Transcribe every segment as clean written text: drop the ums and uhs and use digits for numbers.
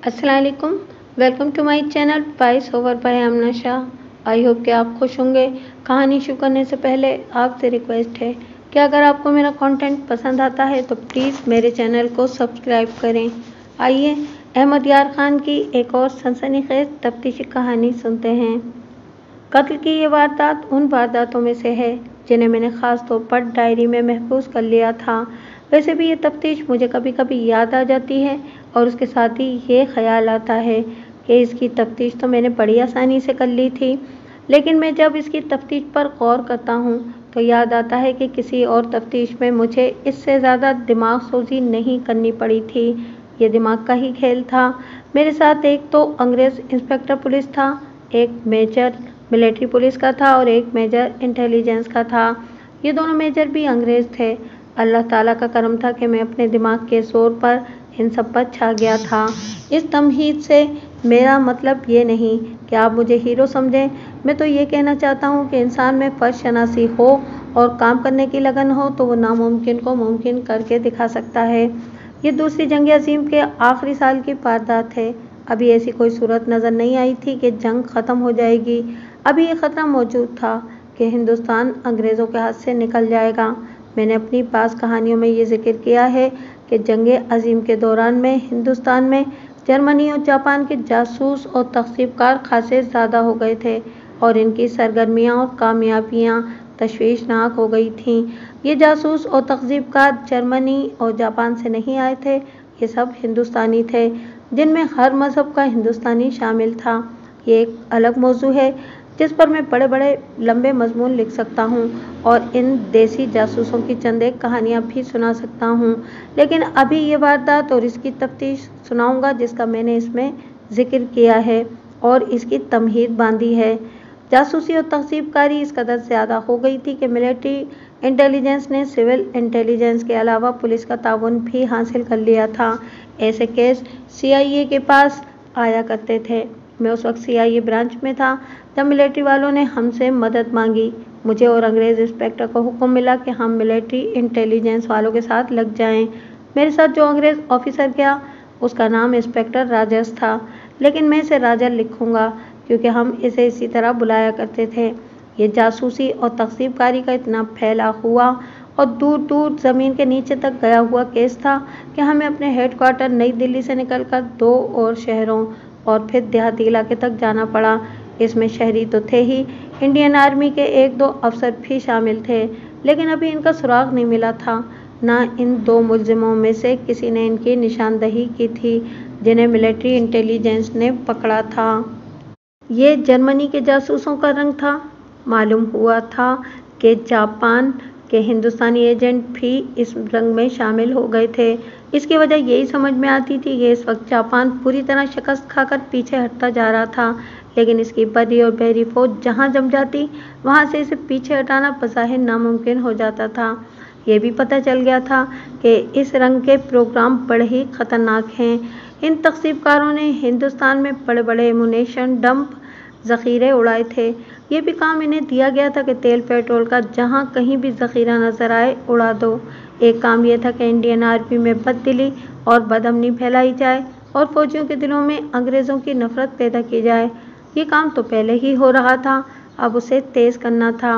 अस्सलाम वालेकुम। Welcome to my channel voice over by Amna Shah. I hope कि आप खुश होंगे। कहानी शुरू करने से पहले आपसे रिक्वेस्ट है कि अगर आपको मेरा कंटेंट पसंद आता है तो प्लीज़ मेरे चैनल को सब्सक्राइब करें। आइए अहमद यार खान की एक और सनसनीखेज तफ्तीशी कहानी सुनते हैं। कत्ल की ये वारदात उन वारदातों में से है जिन्हें मैंने ख़ास तौर पर डायरी में महफूज कर लिया था। वैसे भी ये तफ्तीश मुझे कभी कभी याद आ जाती है और उसके साथ ही ये ख्याल आता है कि इसकी तफ्तीश तो मैंने बड़ी आसानी से कर ली थी, लेकिन मैं जब इसकी तफ्तीश पर गौर करता हूँ तो याद आता है कि किसी और तफ्तीश में मुझे इससे ज़्यादा दिमाग सोजी नहीं करनी पड़ी थी। ये दिमाग का ही खेल था। मेरे साथ एक तो अंग्रेज़ इंस्पेक्टर पुलिस था, एक मेजर मिलिट्री पुलिस का था और एक मेजर इंटेलिजेंस का था। ये दोनों मेजर भी अंग्रेज़ थे। अल्लाह ताला का करम था कि मैं अपने दिमाग के जोर पर इन सब पर छा गया था। इस तमहीद से मेरा मतलब ये नहीं कि आप मुझे हीरो समझें। मैं तो ये कहना चाहता हूँ कि इंसान में फ़र्ज शनासी हो और काम करने की लगन हो तो वो नामुमकिन को मुमकिन करके दिखा सकता है। ये दूसरी जंग अज़ीम के आखिरी साल की वारदात है। अभी ऐसी कोई सूरत नज़र नहीं आई थी कि जंग ख़त्म हो जाएगी। अभी ये ख़तरा मौजूद था कि हिंदुस्तान अंग्रेज़ों के हाथ से निकल जाएगा। मैंने अपनी पास कहानियों में ये जिक्र किया है कि जंग अज़ीम के दौरान में हिंदुस्तान में जर्मनी और जापान के जासूस और तख्सीबकार खासे ज़्यादा हो गए थे और इनकी सरगर्मियाँ और कामयाबियाँ तशवीशनाक हो गई थीं। ये जासूस और तख्सीबकार जर्मनी और जापान से नहीं आए थे, ये सब हिंदुस्तानी थे, जिनमें हर मज़हब का हिंदुस्तानी शामिल था। ये एक अलग मौजू है जिस पर मैं बड़े बड़े लंबे मजमून लिख सकता हूँ और इन देसी जासूसों की चंद एक कहानियाँ भी सुना सकता हूँ, लेकिन अभी ये वारदात और इसकी तफ्तीश सुनाऊँगा जिसका मैंने इसमें ज़िक्र किया है और इसकी तमहीद बांधी है। जासूसी और तख्सीबकारी इस कदर ज़्यादा हो गई थी कि मिलिट्री इंटेलिजेंस ने सिविल इंटेलिजेंस के अलावा पुलिस का ताउन भी हासिल कर लिया था। ऐसे केस CIA के पास आया करते थे। मैं उस वक्त CIA ब्रांच में था जब मिलिट्री वालों ने हमसे मदद मांगी। मुझे और अंग्रेज़ इंस्पेक्टर को हुक्म मिला कि हम मिलिट्री इंटेलिजेंस वालों के साथ लग जाएं। मेरे साथ जो अंग्रेज़ ऑफिसर गया उसका नाम इंस्पेक्टर राजस था, लेकिन मैं इसे राजा लिखूँगा क्योंकि हम इसे इसी तरह बुलाया करते थे। ये जासूसी और तख्सीबकारी का इतना फैला हुआ और दूर दूर ज़मीन के नीचे तक गया हुआ केस था कि हमें अपने हेडक्वार्टर नई दिल्ली से निकलकर 2 और शहरों और फिर देहाती इलाके तक जाना पड़ा। इसमें शहरी तो थे ही, इंडियन आर्मी के 1-2 अफसर भी शामिल थे, लेकिन अभी इनका सुराग नहीं मिला था। ना इन 2 मुलजिमों में से किसी ने इनकी निशानदही की थी जिन्हें मिलिट्री इंटेलिजेंस ने पकड़ा था। ये जर्मनी के जासूसों का रंग था। मालूम हुआ था कि जापान के हिंदुस्तानी एजेंट भी इस रंग में शामिल हो गए थे। इसकी वजह यही समझ में आती थी कि इस वक्त जापान पूरी तरह शिकस्त खाकर पीछे हटता जा रहा था, लेकिन इसकी बड़ी और बहरी फौज जहां जम जाती वहां से इसे पीछे हटाना बज़ाहिर नामुमकिन हो जाता था। ये भी पता चल गया था कि इस रंग के प्रोग्राम बड़े ही ख़तरनाक हैं। इन तख्सीबकारों ने हिंदुस्तान में बड़े बड़े एमुनेशन डंप ज़ख़ीरे उड़ाए थे। ये भी काम इन्हें दिया गया था कि तेल पेट्रोल का जहाँ कहीं भी ज़ख़ीरा नज़र आए उड़ा दो। एक काम यह था कि इंडियन आर्मी में बददिली और बदअमनी फैलाई जाए और फौजियों के दिलों में अंग्रेज़ों की नफ़रत पैदा की जाए। ये काम तो पहले ही हो रहा था, अब उसे तेज़ करना था।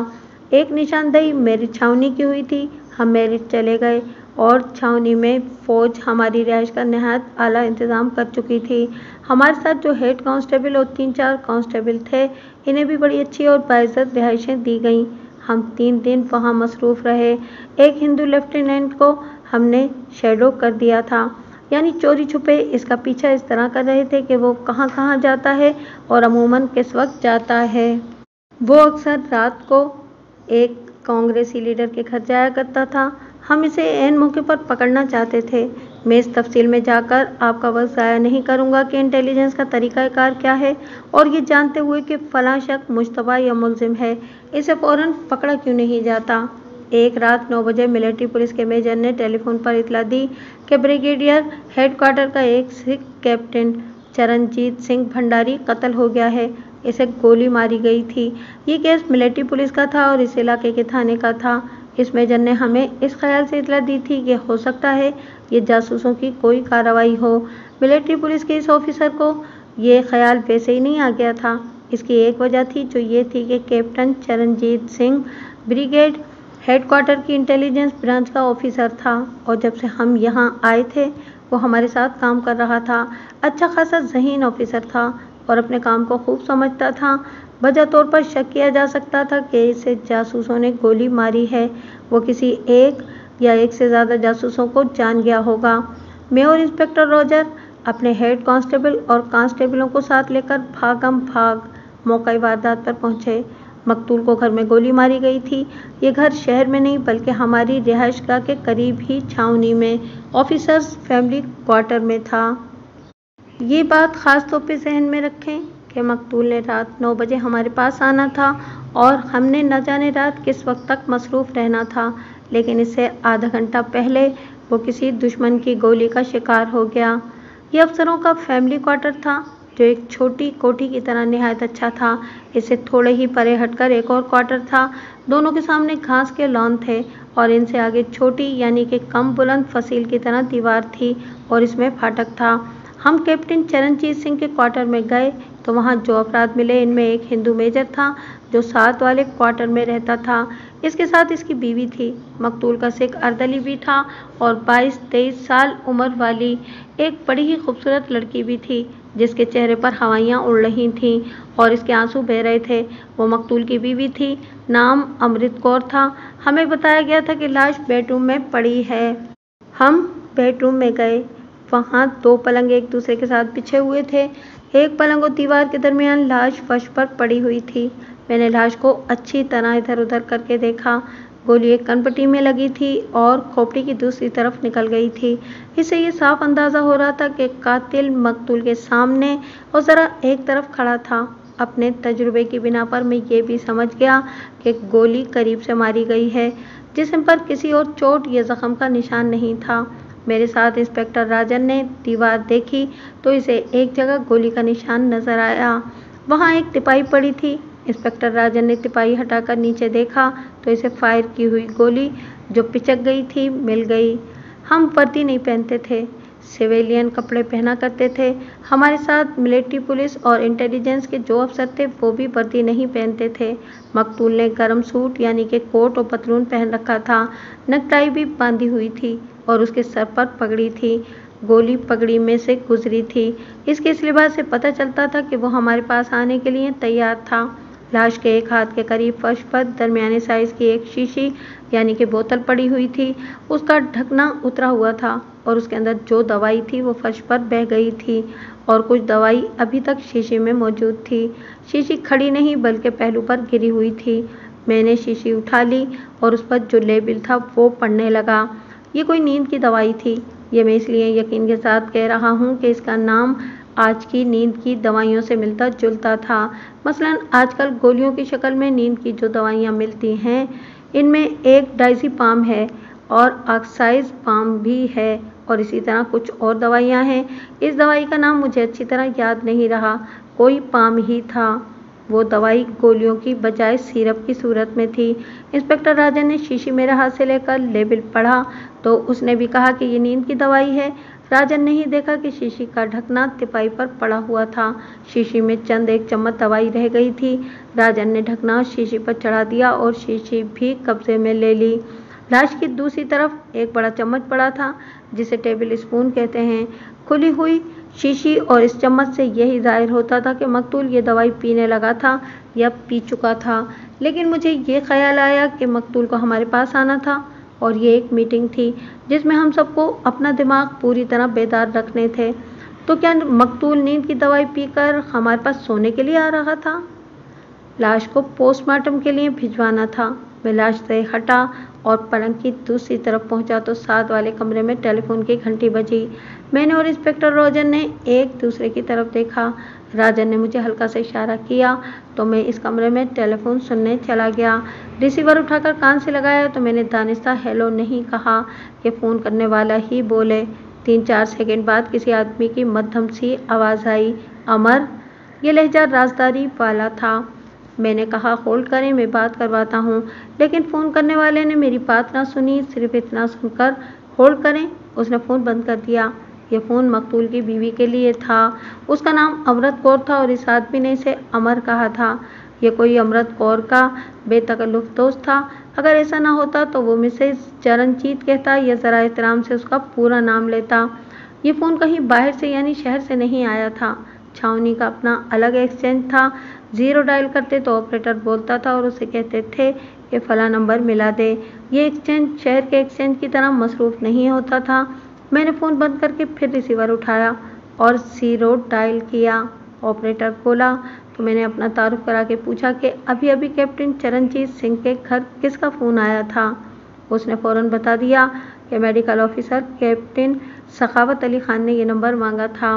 एक निशानदेही मेरी छावनी की हुई थी। हम मेरिट चले गए और छावनी में फ़ौज हमारी रिहाइश का नहायत आला इंतज़ाम कर चुकी थी। हमारे साथ जो हेड कांस्टेबल और 3-4 कांस्टेबल थे, इन्हें भी बड़ी अच्छी और बाइज़्ज़त रिहाइशें दी गईं। हम 3 दिन वहाँ मसरूफ़ रहे। एक हिंदू लेफ्टिनेंट को हमने शैडो कर दिया था, यानी चोरी छुपे इसका पीछा इस तरह कर रहे थे कि वो कहाँ कहाँ जाता है और अमूमन किस वक्त जाता है। वो अक्सर रात को एक कांग्रेसी लीडर के घर जाया करता था। हम इसे ऐन मौके पर पकड़ना चाहते थे। मैं इस तफसील में जाकर आपका वक्त ज़ाया नहीं करूँगा कि इंटेलिजेंस का तरीक़ाकार क्या है, और ये जानते हुए कि फ़लाँ शख्स मुश्तबा या मुलजिम है, इसे फ़ौरन पकड़ा क्यों नहीं जाता। एक रात 9 बजे मिलिट्री पुलिस के मेजर ने टेलीफोन पर इतला दी कि ब्रिगेडियर हेडक्वार्टर का एक सिख कैप्टन चरणजीत सिंह भंडारी कत्ल हो गया है। इसे गोली मारी गई थी। ये केस मिलिट्री पुलिस का था और इस इलाके के थाने का था। इस मेजर ने हमें इस ख्याल से इतला दी थी कि हो सकता है ये जासूसों की कोई कार्रवाई हो। ملٹری پولیس کے اس آفیسر کو یہ خیال ویسے ہی نہیں آ گیا تھا۔ اس کی ایک وجہ تھی جو یہ تھی کہ captain Charanjit Singh brigade headquarter کی انٹیلیجنس برانچ کا آفیسر تھا، اور جب سے ہم یہاں آئے تھے وہ ہمارے ساتھ کام کر رہا تھا۔ اچھا خاصا ذہین آفیسر تھا اور اپنے کام کو خوب سمجھتا تھا۔ وجہ طور پر شک کیا جا سکتا تھا کہ اسے جاسوسوں نے گولی ماری ہے، وہ کسی ایک یا ایک سے زیادہ جاسوسوں کو جان گیا ہوگا۔ میں اور انسپکٹر راجر اپنے ہیڈ کانسٹیبل اور کانسٹیبلوں کو ساتھ لے کر بھاگم بھاگ موقع واردات پر پہنچے۔ مقتول کو گھر میں گولی ماری گئی تھی۔ یہ گھر شہر میں نہیں بلکہ ہماری رہائش گاہ کے قریب ہی چھاؤنی میں آفیسرز فیملی کوارٹر میں تھا۔ یہ بات خاص طور پہ ذہن میں رکھیں کہ مقتول نے رات 9 بجے ہمارے پاس آنا تھا اور ہم نے نہ جانے رات کس وقت تک مصروف رہنا تھا، لیکن اس سے آدھا گھنٹہ پہلے وہ کسی دشمن کی گولی کا شکار ہو گیا۔ یہ افسروں کا فیملی کوارٹر تھا جو ایک چھوٹی کوٹھی کی طرح نہایت اچھا تھا۔ اس سے تھوڑے ہی پرے ہٹ کر ایک اور کوارٹر تھا۔ دونوں کے سامنے گھاس کے لان تھے اور ان سے آگے چھوٹی یعنی کہ کم بلند فصیل کی طرح دیوار تھی اور اس میں پھاٹک تھا۔ ہم کیپٹن چرنجیت سنگھ کے کوارٹر میں گئے تو وہاں جو افراد ملے ان میں ایک ہندو میجر تھا جو ساتھ والے کوارٹر میں رہتا تھا۔ اس کے ساتھ اس کی بیوی تھی۔ مقتول کا سکھ اردلی بھی تھا اور 22-23 سال عمر والی ایک بڑی ہی خوبصورت لڑکی بھی تھی جس کے چہرے پر ہوائیاں اڑ رہی تھیں اور اس کے آنسو بہہ رہے تھے۔ وہ مقتول کی بیوی تھی۔ نام امرت کور تھا۔ ہمیں بتایا گیا تھا کہ لاش بیڈ روم میں پڑی ہے۔ ہم بیڈ روم میں گئے۔ وہاں 2 پلنگ ایک دوسرے کے ساتھ بچھے ہوئے تھے۔ ایک پلنگ اور دیوار کے درمیان لاش فرش پر پڑی ہوئی تھی۔ میں نے لاش کو اچھی طرح ادھر ادھر کر کے دیکھا۔ گولی ایک کنپٹی میں لگی تھی اور کھوپڑی کی دوسری طرف نکل گئی تھی۔ اس سے یہ صاف اندازہ ہو رہا تھا کہ قاتل مقتول کے سامنے اور ذرا ایک طرف کھڑا تھا۔ اپنے تجربے کی بنا پر میں یہ بھی سمجھ گیا کہ گولی قریب سے ماری گئی ہے۔ جسم پر کسی اور چوٹ یا زخم کا نشان نہیں تھا۔ میرے ساتھ انسپکٹر راجن نے دیوار دیکھی تو اسے ایک جگہ گولی کا نشان نظر آیا۔ وہاں ایک تپائی پڑی تھی۔ انسپکٹر راجن نے تپائی ہٹا کر نیچے دیکھا تو اسے فائر کی ہوئی گولی جو پچک گئی تھی مل گئی۔ ہم وردی نہیں پہنتے تھے، سویلین کپڑے پہنا کرتے تھے۔ ہمارے ساتھ ملٹری پولیس اور انٹیلیجنس کے جو افسر تھے وہ بھی وردی نہیں پہنتے تھے۔ مقتول نے گرم سوٹ یعنی کہ کوٹ اور پتلون پہن رکھا تھا۔ نیک ٹائی بھی باندھی ہوئی تھی اور اس کے سر پر پگڑی تھی۔ گولی پگڑی میں سے گزری تھی۔ اس کے اس لباس سے پتہ چلتا تھا کہ وہ ہمارے پاس آنے کے لیے تیار تھا۔ لاش کے ایک ہاتھ کے قریب فرش پر درمیانے سائز کی ایک شیشی یعنی کہ بوتل پڑی ہوئی تھی۔ اس کا ڈھکنا اترا ہوا تھا اور اس کے اندر جو دوائی تھی وہ فرش پر بہہ گئی تھی اور کچھ دوائی ابھی تک شیشی میں موجود تھی۔ شیشی کھڑی نہیں بلکہ پہلو پر گری ہوئی تھی۔ میں نے شیشی اٹھا لی اور اس پر جو لیبل تھا وہ پڑھنے لگا۔ یہ کوئی نیند کی دوائی تھی۔ یہ میں اس لیے یقین کے ساتھ کہہ رہا ہوں کہ اس کا نام آج کی نیند کی دوائیوں سے ملتا جلتا تھا۔ مثلاً آج کل گولیوں کی شکل میں نیند کی جو دوائیاں ملتی ہیں ان میں ایک ڈائزی پام ہے اور آکسائز پام بھی ہے اور اسی طرح کچھ اور دوائیاں ہیں۔ اس دوائی کا نام مجھے اچھی طرح یاد نہیں رہا۔ کوئی پام ہی تھا۔ وہ دوائی گولیوں کی بجائے سیرپ کی صورت میں تھی۔ انسپکٹر راجن نے شیشی میرے ہاتھ سے لے کر لیبل پڑھا تو اس نے بھی کہا کہ یہ نیند کی دوائی ہے۔ راجن نے ہی دیکھا کہ شیشی کا ڈھکنا تپائی پر پڑا ہوا تھا۔ شیشی میں چند ایک چمچ دوائی رہ گئی تھی۔ راجن نے ڈھکنا شیشی پر چڑھا دیا اور شیشی بھی قبضے میں لے لی۔ لاش کی دوسری طرف ایک بڑا چمچ پڑا تھا جسے ٹیبل اسپون کہتے ہیں۔ کھلی ہوئی شیشی اور اس چمچ سے یہی ظاہر ہوتا تھا کہ مقتول یہ دوائی پینے لگا تھا یا پی چکا تھا، لیکن مجھے یہ خیال آیا کہ مقتول کو ہمارے پاس آنا تھا اور یہ ایک میٹنگ تھی جس میں ہم سب کو اپنا دماغ پوری طرح بیدار رکھنے تھے۔ تو کیا مقتول نیند کی دوائی پی کر ہمارے پاس سونے کے لیے آ رہا تھا؟ لاش کو پوسٹ مارٹم کے لیے بھجوانا تھا۔ میں لاش سے ہٹا اور پلنگ کی دوسری طرف پہنچا تو ساتھ والے کمرے میں ٹیلی فون کی گھنٹی بجی۔ میں نے اور انسپکٹر راجن نے ایک دوسرے کی طرف دیکھا۔ راجن نے مجھے ہلکا سے اشارہ کیا تو میں اس کمرے میں ٹیلی فون سننے چلا گیا۔ ریسیور اٹھا کر کان سے لگایا تو میں نے دانستہ ہیلو نہیں کہا کہ فون کرنے والا ہی بولے۔ 3-4 سیکنڈ بعد کسی آدمی کی مدھم سی آواز آئی، امر! یہ لہجہ رازداری والا تھا۔ میں نے کہا ہولڈ کریں میں بات کرواتا ہوں، لیکن فون کرنے والے نے میری بات نہ سنی، صرف اتنا سن کر ہولڈ کریں اس نے فون بند کر دیا۔ ये फ़ोन मकतूल की बीवी के लिए था। उसका नाम अमृत कौर था और इस आदमी ने इसे अमर कहा था। ये कोई अमृत कौर का बेतकल्लुफ़ दोस्त था। अगर ऐसा ना होता तो वो मिसेज चरणजीत कहता या ज़रा एहतराम से उसका पूरा नाम लेता। ये फ़ोन कहीं बाहर से यानी शहर से नहीं आया था। छावनी का अपना अलग एक्सचेंज था। 0 डायल करते तो ऑपरेटर बोलता था और उसे कहते थे कि फ़लाँ नंबर मिला दे। ये एक्सचेंज शहर के एक्सचेंज की तरह मसरूफ़ नहीं होता था। मैंने फ़ोन बंद करके फिर रिसीवर उठाया और 0 डायल किया। ऑपरेटर खोला तो मैंने अपना तारुफ करा के पूछा कि अभी अभी कैप्टन चरणजीत सिंह के घर किसका फ़ोन आया था। उसने फ़ौरन बता दिया कि medical officer captain Sakhawat Ali Khan ने ये नंबर मांगा था।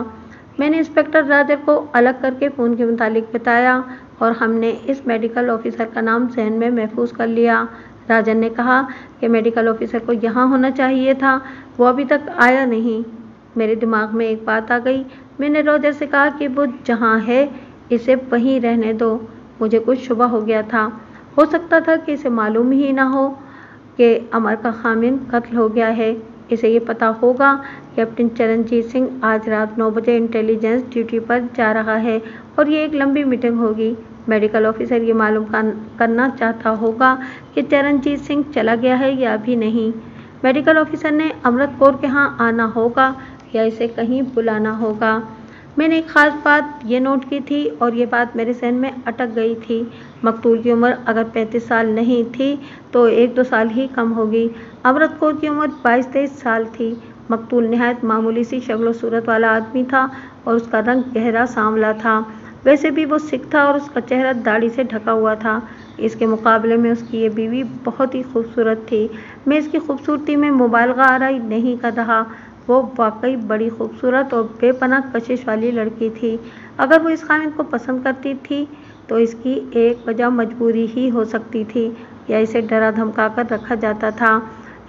मैंने इंस्पेक्टर राजर को अलग करके फ़ोन के मुतालिक बताया और हमने इस मेडिकल ऑफिसर का नाम जहन में महफूज कर लिया। राजन ने कहा कि मेडिकल ऑफिसर को यहाँ होना चाहिए था, वो अभी तक आया नहीं। मेरे दिमाग में एक बात आ गई। मैंने रॉजर से कहा कि वो जहाँ है इसे वहीं रहने दो। मुझे कुछ शुबा हो गया था। हो सकता था कि इसे मालूम ही ना हो कि अमर का खामिन कत्ल हो गया है। इसे ये पता होगा कैप्टन चरणजीत सिंह आज रात 9 बजे इंटेलिजेंस ड्यूटी पर जा रहा है और ये एक लंबी मीटिंग होगी। मेडिकल ऑफिसर ये मालूम करना चाहता होगा कि चरणजीत सिंह चला गया है या अभी नहीं। मेडिकल ऑफिसर ने अमृत कौर के यहाँ आना होगा या इसे कहीं बुलाना होगा। मैंने एक ख़ास बात ये नोट की थी और ये बात मेरे जहन में अटक गई थी। मकतूल की उम्र अगर 35 साल नहीं थी तो 1-2 साल ही कम होगी। अमृत कौर की उम्र 22-23 साल थी। मकतूल निहायत मामूली सी शक्ल सूरत वाला आदमी था और उसका रंग गहरा सांवला था। वैसे भी वो सिख था और उसका चेहरा दाढ़ी से ढका हुआ था। इसके मुकाबले में उसकी ये बीवी बहुत ही खूबसूरत थी। मैं इसकी खूबसूरती में मुबालगा आराई नहीं कर रहा। वो वाकई बड़ी खूबसूरत और बेपनाह कशिश वाली लड़की थी। अगर वो इस खामिद को पसंद करती थी तो इसकी एक वजह मजबूरी ही हो सकती थी या इसे डरा धमका कर रखा जाता था।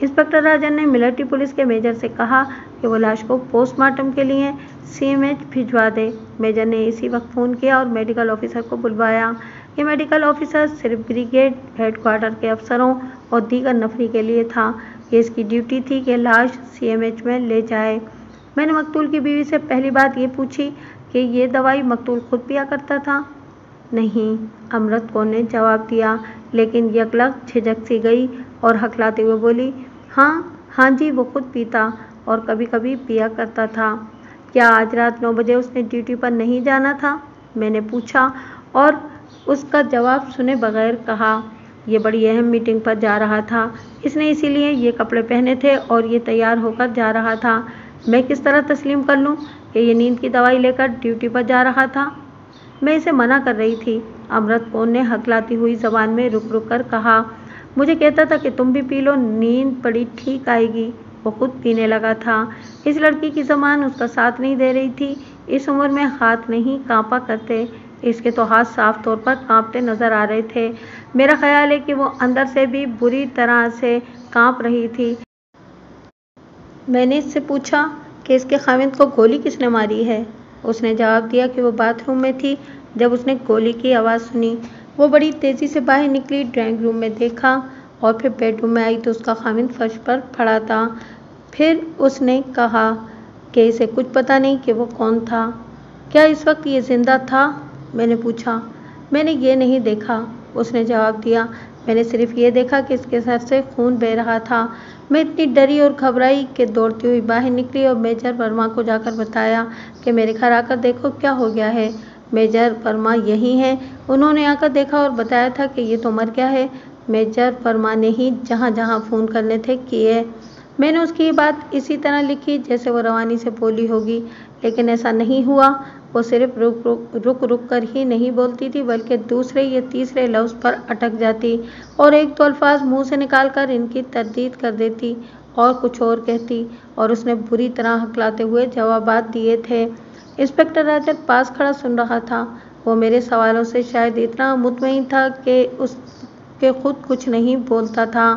इंस्पेक्टर राजन ने मिलिट्री पुलिस के मेजर से कहा कि वो लाश को पोस्टमार्टम के लिए CMH भिजवा दे। मेजर ने इसी वक्त फ़ोन किया और मेडिकल ऑफिसर को बुलवाया। ये मेडिकल ऑफिसर सिर्फ ब्रिगेड हेडक्वार्टर के अफसरों और दीगर नफरी के लिए था। ये इसकी ड्यूटी थी कि लाश CMH में ले जाए। मैंने मकतूल की बीवी से पहली बात ये पूछी कि ये दवाई मकतूल खुद पिया करता था। नहीं, अमृत कौर ने जवाब दिया, लेकिन यकलक झिझक सी गई और हकलाते हुए बोली, हाँ जी, वो खुद पीता और कभी कभी पिया करता था। क्या आज रात 9 बजे उसने ड्यूटी पर नहीं जाना था? मैंने पूछा और उसका जवाब सुने बगैर कहा, ये बड़ी अहम मीटिंग पर जा रहा था, इसने इसीलिए ये कपड़े पहने थे और ये तैयार होकर जा रहा था। मैं किस तरह तस्लीम कर लूँ कि ये नींद की दवाई लेकर ड्यूटी पर जा रहा था? मैं इसे मना कर रही थी। अमृत कौर ने हकलाती हुई ज़बान में रुक रुक कर कहा, मुझे कहता था कि तुम भी पी लो, नींद बड़ी ठीक आएगी। वो खुद पीने लगा था। इस लड़की की ज़बान उसका साथ नहीं दे रही थी। इस उम्र में हाथ नहीं कांपा करते। इसके तो हाथ साफ तौर पर कांपते नजर आ रहे थे। मेरा ख्याल है कि वो अंदर से भी बुरी तरह से कांप रही थी। मैंने इससे पूछा कि इसके खामिद को गोली किसने मारी है? उसने जवाब दिया कि वो बाथरूम में थी जब उसने गोली की आवाज़ सुनी। वो बड़ी तेज़ी से बाहर निकली, ड्राइंग रूम में देखा और फिर बेडरूम में आई तो उसका खामिद फर्श पर पड़ा था। फिर उसने कहा कि इसे कुछ पता नहीं कि वो कौन था। क्या इस वक्त ये ज़िंदा था? मैंने पूछा। मैंने ये नहीं देखा, उसने जवाब दिया। मैंने सिर्फ ये देखा कि इसके सर से खून बह रहा था। मैं इतनी डरी और घबराई कि दौड़ती हुई बाहर निकली और मेजर वर्मा को जाकर बताया कि मेरे घर आकर देखो क्या हो गया है। मेजर वर्मा यही हैं। उन्होंने आकर देखा और बताया था कि ये तो मर गया है। मेजर वर्मा ने ही जहाँ जहाँ फ़ोन करने थे किए। मैंने उसकी ये बात इसी तरह लिखी जैसे वो रवानी से बोली होगी, लेकिन ऐसा नहीं हुआ। वो सिर्फ रुक रुक कर ही नहीं बोलती थी, बल्कि दूसरे या तीसरे लफ्ज़ पर अटक जाती और एक दो अल्फाज मुंह से निकालकर इनकी तरदीद कर देती और कुछ और कहती, और उसने बुरी तरह हकलाते हुए जवाबात दिए थे। इंस्पेक्टर राजर पास खड़ा सुन रहा था। वो मेरे सवालों से शायद इतना मुतमईन था कि उसके खुद कुछ नहीं बोलता था।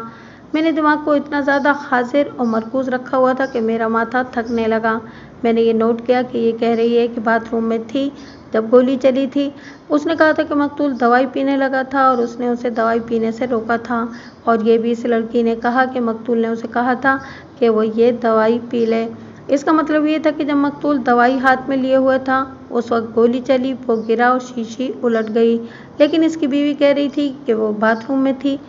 मैंने दिमाग को इतना ज़्यादा हाजिर और मरकूज़ रखा हुआ था कि मेरा माथा थकने लगा। मैंने ये नोट किया कि ये कह रही है कि बाथरूम में थी जब गोली चली थी। उसने कहा था कि मकतूल दवाई पीने लगा था और उसने उसे दवाई पीने से रोका था, और ये भी इस लड़की ने कहा कि मकतूल ने उसे कहा था कि वो ये दवाई पी ले। इसका मतलब ये था कि जब मकतूल दवाई हाथ में लिए हुए था उस वक्त गोली चली, वो गिरा और शीशी उलट गई, लेकिन इसकी बीवी कह रही थी कि वो बाथरूम में थी।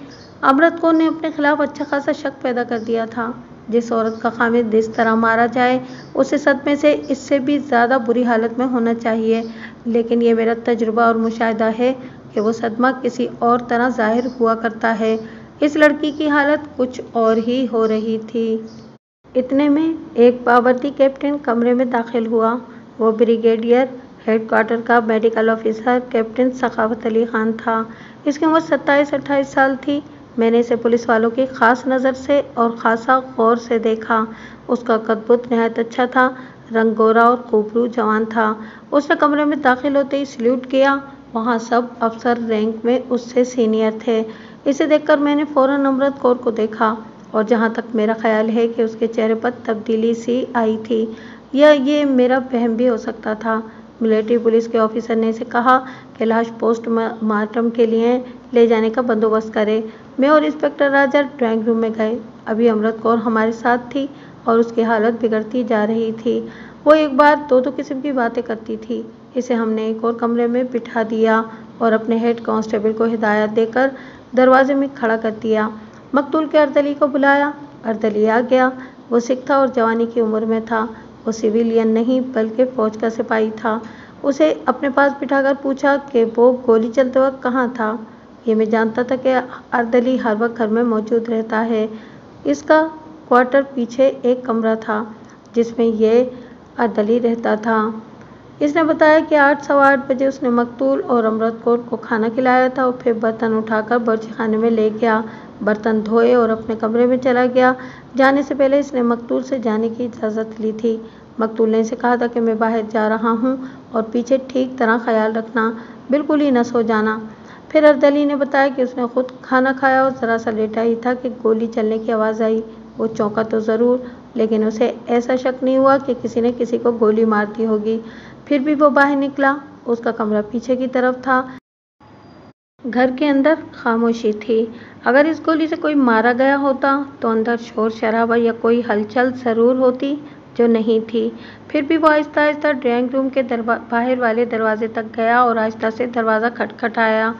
अमृत कौर ने अपने खिलाफ अच्छा खासा शक पैदा कर दिया था। जिस औरत का खामिद इस तरह मारा जाए उसे सदमे से इससे भी ज़्यादा बुरी हालत में होना चाहिए, लेकिन ये मेरा तजुर्बा और मुशाहिदा है कि वो सदमा किसी और तरह ज़ाहिर हुआ करता है। इस लड़की की हालत कुछ और ही हो रही थी। इतने में एक पावर्ती कैप्टन कमरे में दाखिल हुआ। वो ब्रिगेडियर हेडक्वार्टर का medical officer captain Sakhawat Ali Khan था। इसकी उम्र 27-28 साल थी। मैंने इसे पुलिस वालों की खास नज़र से और खासा गौर से देखा। उसका कद-बुत नहायत अच्छा था, रंग गोरा और खूबरू जवान था। उसने कमरे में दाखिल होते ही सल्यूट किया। वहाँ सब अफसर रैंक में उससे सीनियर थे। इसे देखकर मैंने फौरन अमृत कौर को देखा और जहाँ तक मेरा ख्याल है कि उसके चेहरे पर तब्दीली सी आई थी, या ये मेरा वहम भी हो सकता था। मिलिट्री पुलिस के ऑफिसर ने इसे कहा कि लाश पोस्टमार्टम के लिए ले जाने का बंदोबस्त करे। मैं और इंस्पेक्टर राजा ड्राइंग रूम में गए। अभी अमृत कौर हमारे साथ थी और उसकी हालत बिगड़ती जा रही थी। वो एक बार दो किस्म की बातें करती थी। इसे हमने एक और कमरे में बिठा दिया और अपने हेड कांस्टेबल को हिदायत देकर दरवाजे में खड़ा कर दिया। मकतूल के अर्दली को बुलाया। अर्दली आ गया। वो सिख था और जवानी की उम्र में था। वो सिविलियन नहीं बल्कि फौज का सिपाही था। उसे अपने पास बिठाकर पूछा कि वो गोली चलते वक्त कहाँ था। ये मैं जानता था कि अर्दली हर वक्त घर में मौजूद रहता है। इसका क्वार्टर पीछे एक कमरा था जिसमें ये अर्दली रहता था। इसने बताया कि 8-8:15 बजे उसने मकतूल और अमृत कौर को खाना खिलाया था और फिर बर्तन उठाकर बावर्ची खाने में ले गया, बर्तन धोए और अपने कमरे में चला गया। जाने से पहले इसने मकतूल से जाने की इजाज़त ली थी। मकतूल ने इसे कहा था कि मैं बाहर जा रहा हूँ और पीछे ठीक तरह ख्याल रखना, बिल्कुल ही न सो जाना। फिर अर्दली ने बताया कि उसने खुद खाना खाया और ज़रा सा लेटा ही था कि गोली चलने की आवाज़ आई। वो चौंका तो ज़रूर, लेकिन उसे ऐसा शक नहीं हुआ कि किसी ने किसी को गोली मार दी होगी। फिर भी वो बाहर निकला। उसका कमरा पीछे की तरफ था। घर के अंदर खामोशी थी। अगर इस गोली से कोई मारा गया होता तो अंदर शोर शराबा या कोई हलचल ज़रूर होती, जो नहीं थी। फिर भी वो आहिस्ता आहिस्ता ड्राइंग रूम के बाहर वाले दरवाजे तक गया और आहिस्ता से दरवाज़ा खटखटाया।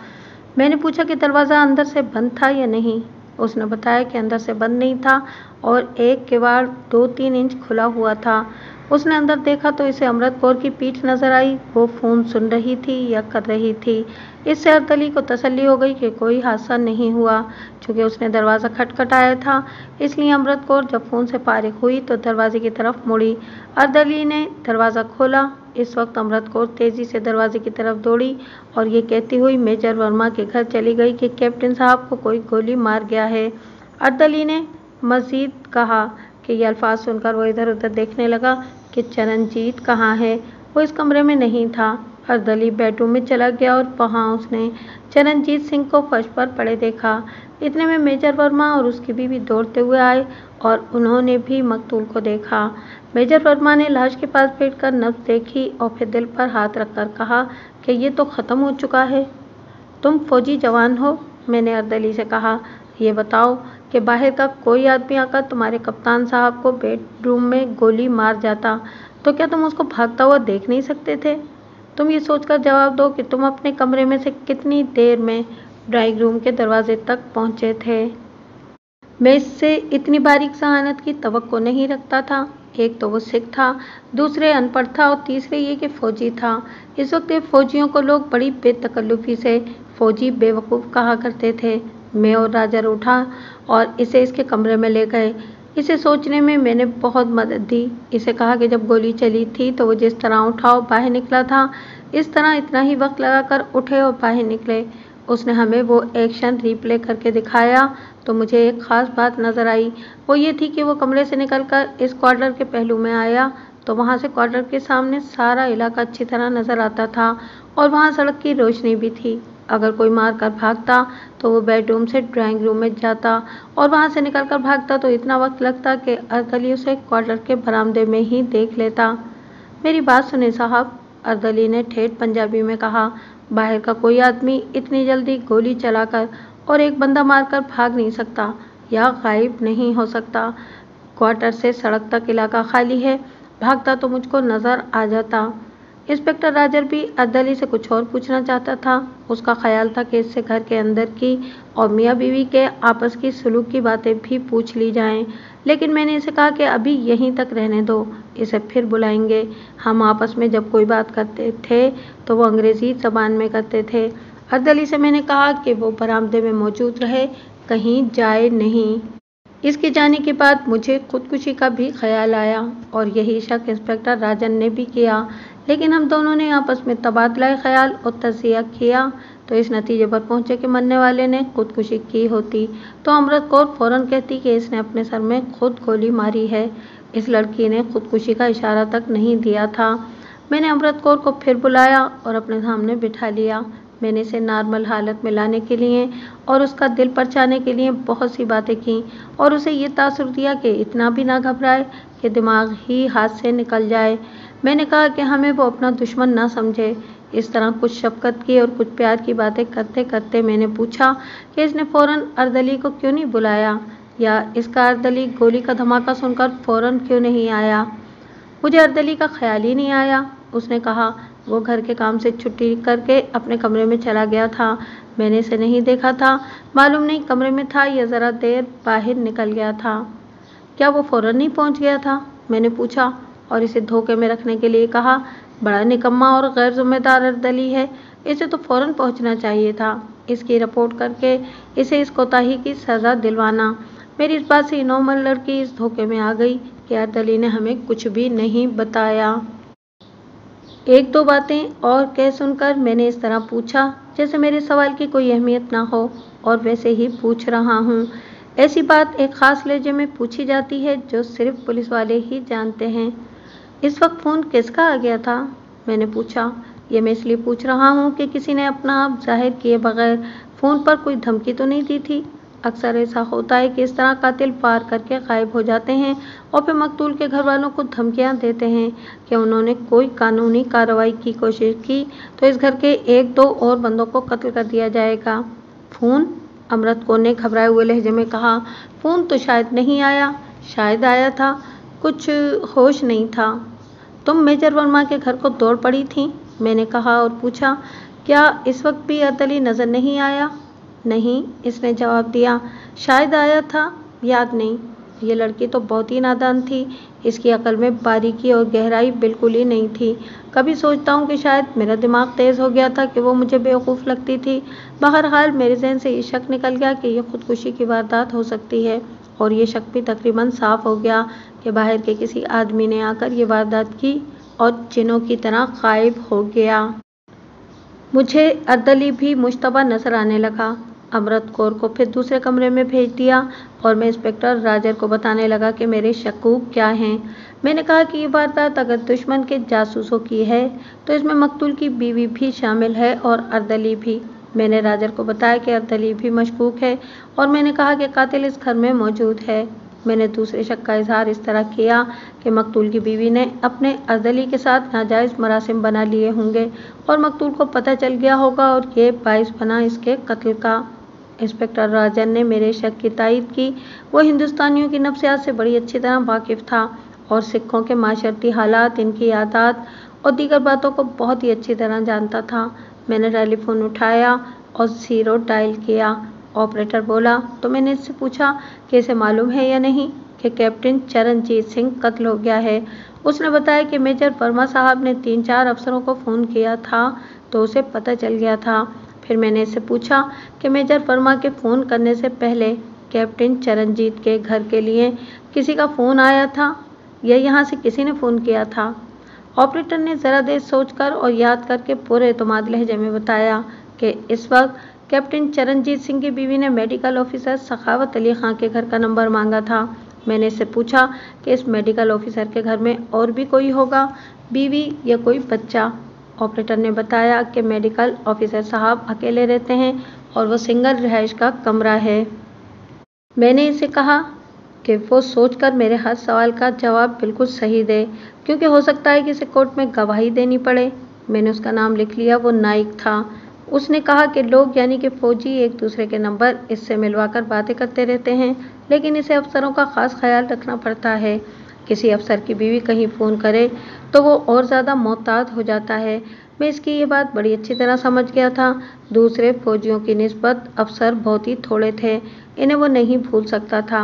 मैंने पूछा कि दरवाज़ा अंदर से बंद था या नहीं। उसने बताया कि अंदर से बंद नहीं था और एक किवाड़ 2-3 इंच खुला हुआ था। उसने अंदर देखा तो इसे अमृत कौर की पीठ नजर आई। वो फ़ोन सुन रही थी या कर रही थी। इससे अर्दली को तसल्ली हो गई कि कोई हादसा नहीं हुआ। चूँकि उसने दरवाज़ा खटखटाया था, इसलिए अमृत कौर जब फ़ोन से फारिग हुई तो दरवाजे की तरफ मुड़ी। अर्दली ने दरवाज़ा खोला। इस वक्त अमृत कौर तेज़ी से दरवाजे की तरफ दौड़ी और ये कहती हुई मेजर वर्मा के घर चली गई कि कैप्टन साहब को कोई गोली मार गया है। अर्दली ने मज़ीद कहा कि ये अल्फाज सुनकर वो इधर उधर देखने लगा कि चरणजीत कहाँ है। वो इस कमरे में नहीं था। अर्दली बेडरूम में चला गया और वहाँ उसने चरणजीत सिंह को फर्श पर पड़े देखा। इतने में मेजर वर्मा और उसकी बीवी दौड़ते हुए आए और उन्होंने भी मकतूल को देखा। मेजर वर्मा ने लाश के पास बैठकर नब्ज़ देखी और फिर दिल पर हाथ रखकर कहा कि ये तो ख़त्म हो चुका है। तुम फौजी जवान हो, मैंने अर्दली से कहा। ये बताओ कि बाहर का कोई आदमी आकर तुम्हारे कप्तान साहब को बेडरूम में गोली मार जाता तो क्या तुम उसको भागता हुआ देख नहीं सकते थे? तुम ये सोचकर जवाब दो कि तुम अपने कमरे में से कितनी देर में ड्राइंग रूम के दरवाजे तक पहुंचे थे। मैं इससे इतनी बारीक ज़हानत की तवक्को नहीं रखता था। एक तो वो सिख था, दूसरे अनपढ़ था और तीसरे ये कि फ़ौजी था। इस वक्त फ़ौजियों को लोग बड़ी बेतकल्लुफ़ी से फ़ौजी बेवकूफ़ कहा करते थे। मैं और राजा उठा और इसे इसके कमरे में ले गए। इसे सोचने में मैंने बहुत मदद दी। इसे कहा कि जब गोली चली थी तो वो जिस तरह उठा और बाहर निकला था, इस तरह इतना ही वक्त लगाकर उठे और बाहर निकले। उसने हमें वो एक्शन रिप्ले करके दिखाया तो मुझे एक ख़ास बात नज़र आई। वो ये थी कि वो कमरे से निकलकर इस क्वार्टर के पहलू में आया तो वहाँ से क्वार्टर के सामने सारा इलाका अच्छी तरह नज़र आता था और वहाँ सड़क की रोशनी भी थी। अगर कोई मार कर भागता तो वो बेडरूम से ड्राइंग रूम में जाता और वहाँ से निकलकर भागता तो इतना वक्त लगता कि अर्दली उसे क्वार्टर के बरामदे में ही देख लेता। मेरी बात सुने साहब, अर्दली ने ठेठ पंजाबी में कहा। बाहर का कोई आदमी इतनी जल्दी गोली चलाकर और एक बंदा मारकर भाग नहीं सकता या गायब नहीं हो सकता। क्वार्टर से सड़क तक इलाका खाली है, भागता तो मुझको नजर आ जाता। इंस्पेक्टर राजर भी अर्दली से कुछ और पूछना चाहता था। उसका ख्याल था कि इससे घर के अंदर की और मियाँ बीवी के आपस की सुलूक की बातें भी पूछ ली जाएं, लेकिन मैंने इसे कहा कि अभी यहीं तक रहने दो, इसे फिर बुलाएंगे। हम आपस में जब कोई बात करते थे तो वो अंग्रेजी जबान में करते थे। अर्दली से मैंने कहा कि वो बरामदे में मौजूद रहे, कहीं जाए नहीं। इसके जाने के बाद मुझे खुदकुशी का भी ख्याल आया और यही शक इंस्पेक्टर राजन ने भी किया, लेकिन हम दोनों ने आपस में तबादला ख्याल और तजिया किया तो इस नतीजे पर पहुंचे कि मरने वाले ने खुदकुशी की होती तो अमृत कौर फौरन कहती कि इसने अपने सर में खुद गोली मारी है। इस लड़की ने खुदकुशी का इशारा तक नहीं दिया था। मैंने अमृत कौर को फिर बुलाया और अपने सामने बिठा लिया। मैंने इसे नॉर्मल हालत में लाने के लिए और उसका दिल परचाने के लिए बहुत सी बातें की और उसे ये तासुर दिया कि इतना भी ना घबराए कि दिमाग ही हाथ से निकल जाए। मैंने कहा कि हमें वो अपना दुश्मन ना समझे। इस तरह कुछ शफकत की और कुछ प्यार की बातें करते करते मैंने पूछा कि इसने फौरन अर्दली को क्यों नहीं बुलाया, या इसका अर्दली गोली का धमाका सुनकर फौरन क्यों नहीं आया। मुझे अर्दली का ख्याल ही नहीं आया। उसने कहा वो घर के काम से छुट्टी करके अपने कमरे में चला गया था। मैंने इसे नहीं देखा था, मालूम नहीं कमरे में था या ज़रा देर बाहर निकल गया था। क्या वो फौरन नहीं पहुंच गया था, मैंने पूछा और इसे धोखे में रखने के लिए कहा। बड़ा निकम्मा और गैर जिम्मेदार अर्दली है, इसे तो फौरन पहुंचना चाहिए था। इसकी रिपोर्ट करके इसे इस कोताही की सज़ा दिलवाना। मेरी इस बात से नॉर्मल लड़की इस धोखे में आ गई कि अर्दली ने हमें कुछ भी नहीं बताया। एक दो बातें और कह सुनकर मैंने इस तरह पूछा जैसे मेरे सवाल की कोई अहमियत ना हो और वैसे ही पूछ रहा हूँ। ऐसी बात एक ख़ास लहजे में पूछी जाती है जो सिर्फ पुलिस वाले ही जानते हैं। इस वक्त फ़ोन किसका आ गया था, मैंने पूछा। ये मैं इसलिए पूछ रहा हूँ कि किसी ने अपना आप जाहिर किए बगैर फ़ोन पर कोई धमकी तो नहीं दी थी। अक्सर ऐसा होता है कि इस तरह कातिल पार करके गायब हो जाते हैं और फिर मकतूल के घर वालों को धमकियां देते हैं कि उन्होंने कोई कानूनी कार्रवाई की कोशिश की तो इस घर के एक दो और बंदों को कत्ल कर दिया जाएगा। फ़ोन, अमृत कौर ने घबराए हुए लहजे में कहा। फ़ोन तो शायद नहीं आया, शायद आया था, कुछ होश नहीं था। तुम मेजर वर्मा के घर को दौड़ पड़ी थी, मैंने कहा और पूछा, क्या इस वक्त भी अर्दली नज़र नहीं आया। नहीं, इसने जवाब दिया। शायद आया था, याद नहीं। ये लड़की तो बहुत ही नादान थी, इसकी अकल में बारीकी और गहराई बिल्कुल ही नहीं थी। कभी सोचता हूँ कि शायद मेरा दिमाग तेज़ हो गया था कि वो मुझे बेवकूफ़ लगती थी। बहरहाल मेरे जहन से ये शक निकल गया कि ये खुदकुशी की वारदात हो सकती है और ये शक भी तकरीबन साफ हो गया कि बाहर के किसी आदमी ने आकर ये वारदात की और जिनों की तरह गायब हो गया। मुझे अर्दली भी मुश्तबा नजर आने लगा। अमृत कौर को फिर दूसरे कमरे में भेज दिया और मैं इंस्पेक्टर राजर को बताने लगा कि मेरे शकूक क्या हैं। मैंने कहा कि ये वारदात अगर दुश्मन के जासूसों की है तो इसमें मकतूल की बीवी भी शामिल है और अर्दली भी। मैंने राजर को बताया कि अर्दली भी मशकूक है और मैंने कहा कि कातिल इस घर में मौजूद है। मैंने दूसरे शक का इजहार इस तरह किया कि मकतूल की बीवी ने अपने अर्दली के साथ नाजायज़ मरासिम बना लिए होंगे और मकतूल को पता चल गया होगा और ये बाइस बना इसके कत्ल का। इंस्पेक्टर राजन ने मेरे शक की तायद की। वो हिंदुस्तानियों की नफ्सियात से बड़ी अच्छी तरह वाकिफ़ था और सिखों के माशरती हालात, इनकी आदत और दीगर बातों को बहुत ही अच्छी तरह जानता था। मैंने टेलीफोन उठाया और 0 डायल किया। ऑपरेटर बोला तो मैंने इससे पूछा कि इसे मालूम है या नहीं कि कैप्टन चरणजीत सिंह कत्ल हो गया है। उसने बताया कि मेजर वर्मा साहब ने 3-4 अफसरों को फ़ोन किया था तो उसे पता चल गया था। फिर मैंने इससे पूछा कि मेजर वर्मा के फ़ोन करने से पहले कैप्टन चरणजीत के घर के लिए किसी का फ़ोन आया था या यहाँ से किसी ने फ़ोन किया था। ऑपरेटर ने ज़रा देर सोचकर और याद करके पूरे एतमाद लहजे में बताया कि इस वक्त कैप्टन चरणजीत सिंह की बीवी ने मेडिकल ऑफिसर सखावत अली खां के घर का नंबर मांगा था। मैंने इससे पूछा कि इस मेडिकल ऑफिसर के घर में और भी कोई होगा, बीवी या कोई बच्चा। ऑपरेटर ने बताया कि मेडिकल ऑफिसर साहब अकेले रहते हैं और वो सिंगल रिहाइश का कमरा है। मैंने इसे कहा कि वो सोचकर मेरे हर सवाल का जवाब बिल्कुल सही दे, क्योंकि हो सकता है कि इसे कोर्ट में गवाही देनी पड़े। मैंने उसका नाम लिख लिया, वो नाइक था। उसने कहा कि लोग यानी कि फौजी एक दूसरे के नंबर इससे मिलवाकर बातें करते रहते हैं, लेकिन इसे अफसरों का ख़ास ख्याल रखना पड़ता है। किसी अफसर की बीवी कहीं फ़ोन करे तो वो और ज़्यादा मोहतात हो जाता है। मैं इसकी ये बात बड़ी अच्छी तरह समझ गया था। दूसरे फौजियों की निस्बत अफसर बहुत ही थोड़े थे, इन्हें वो नहीं भूल सकता था।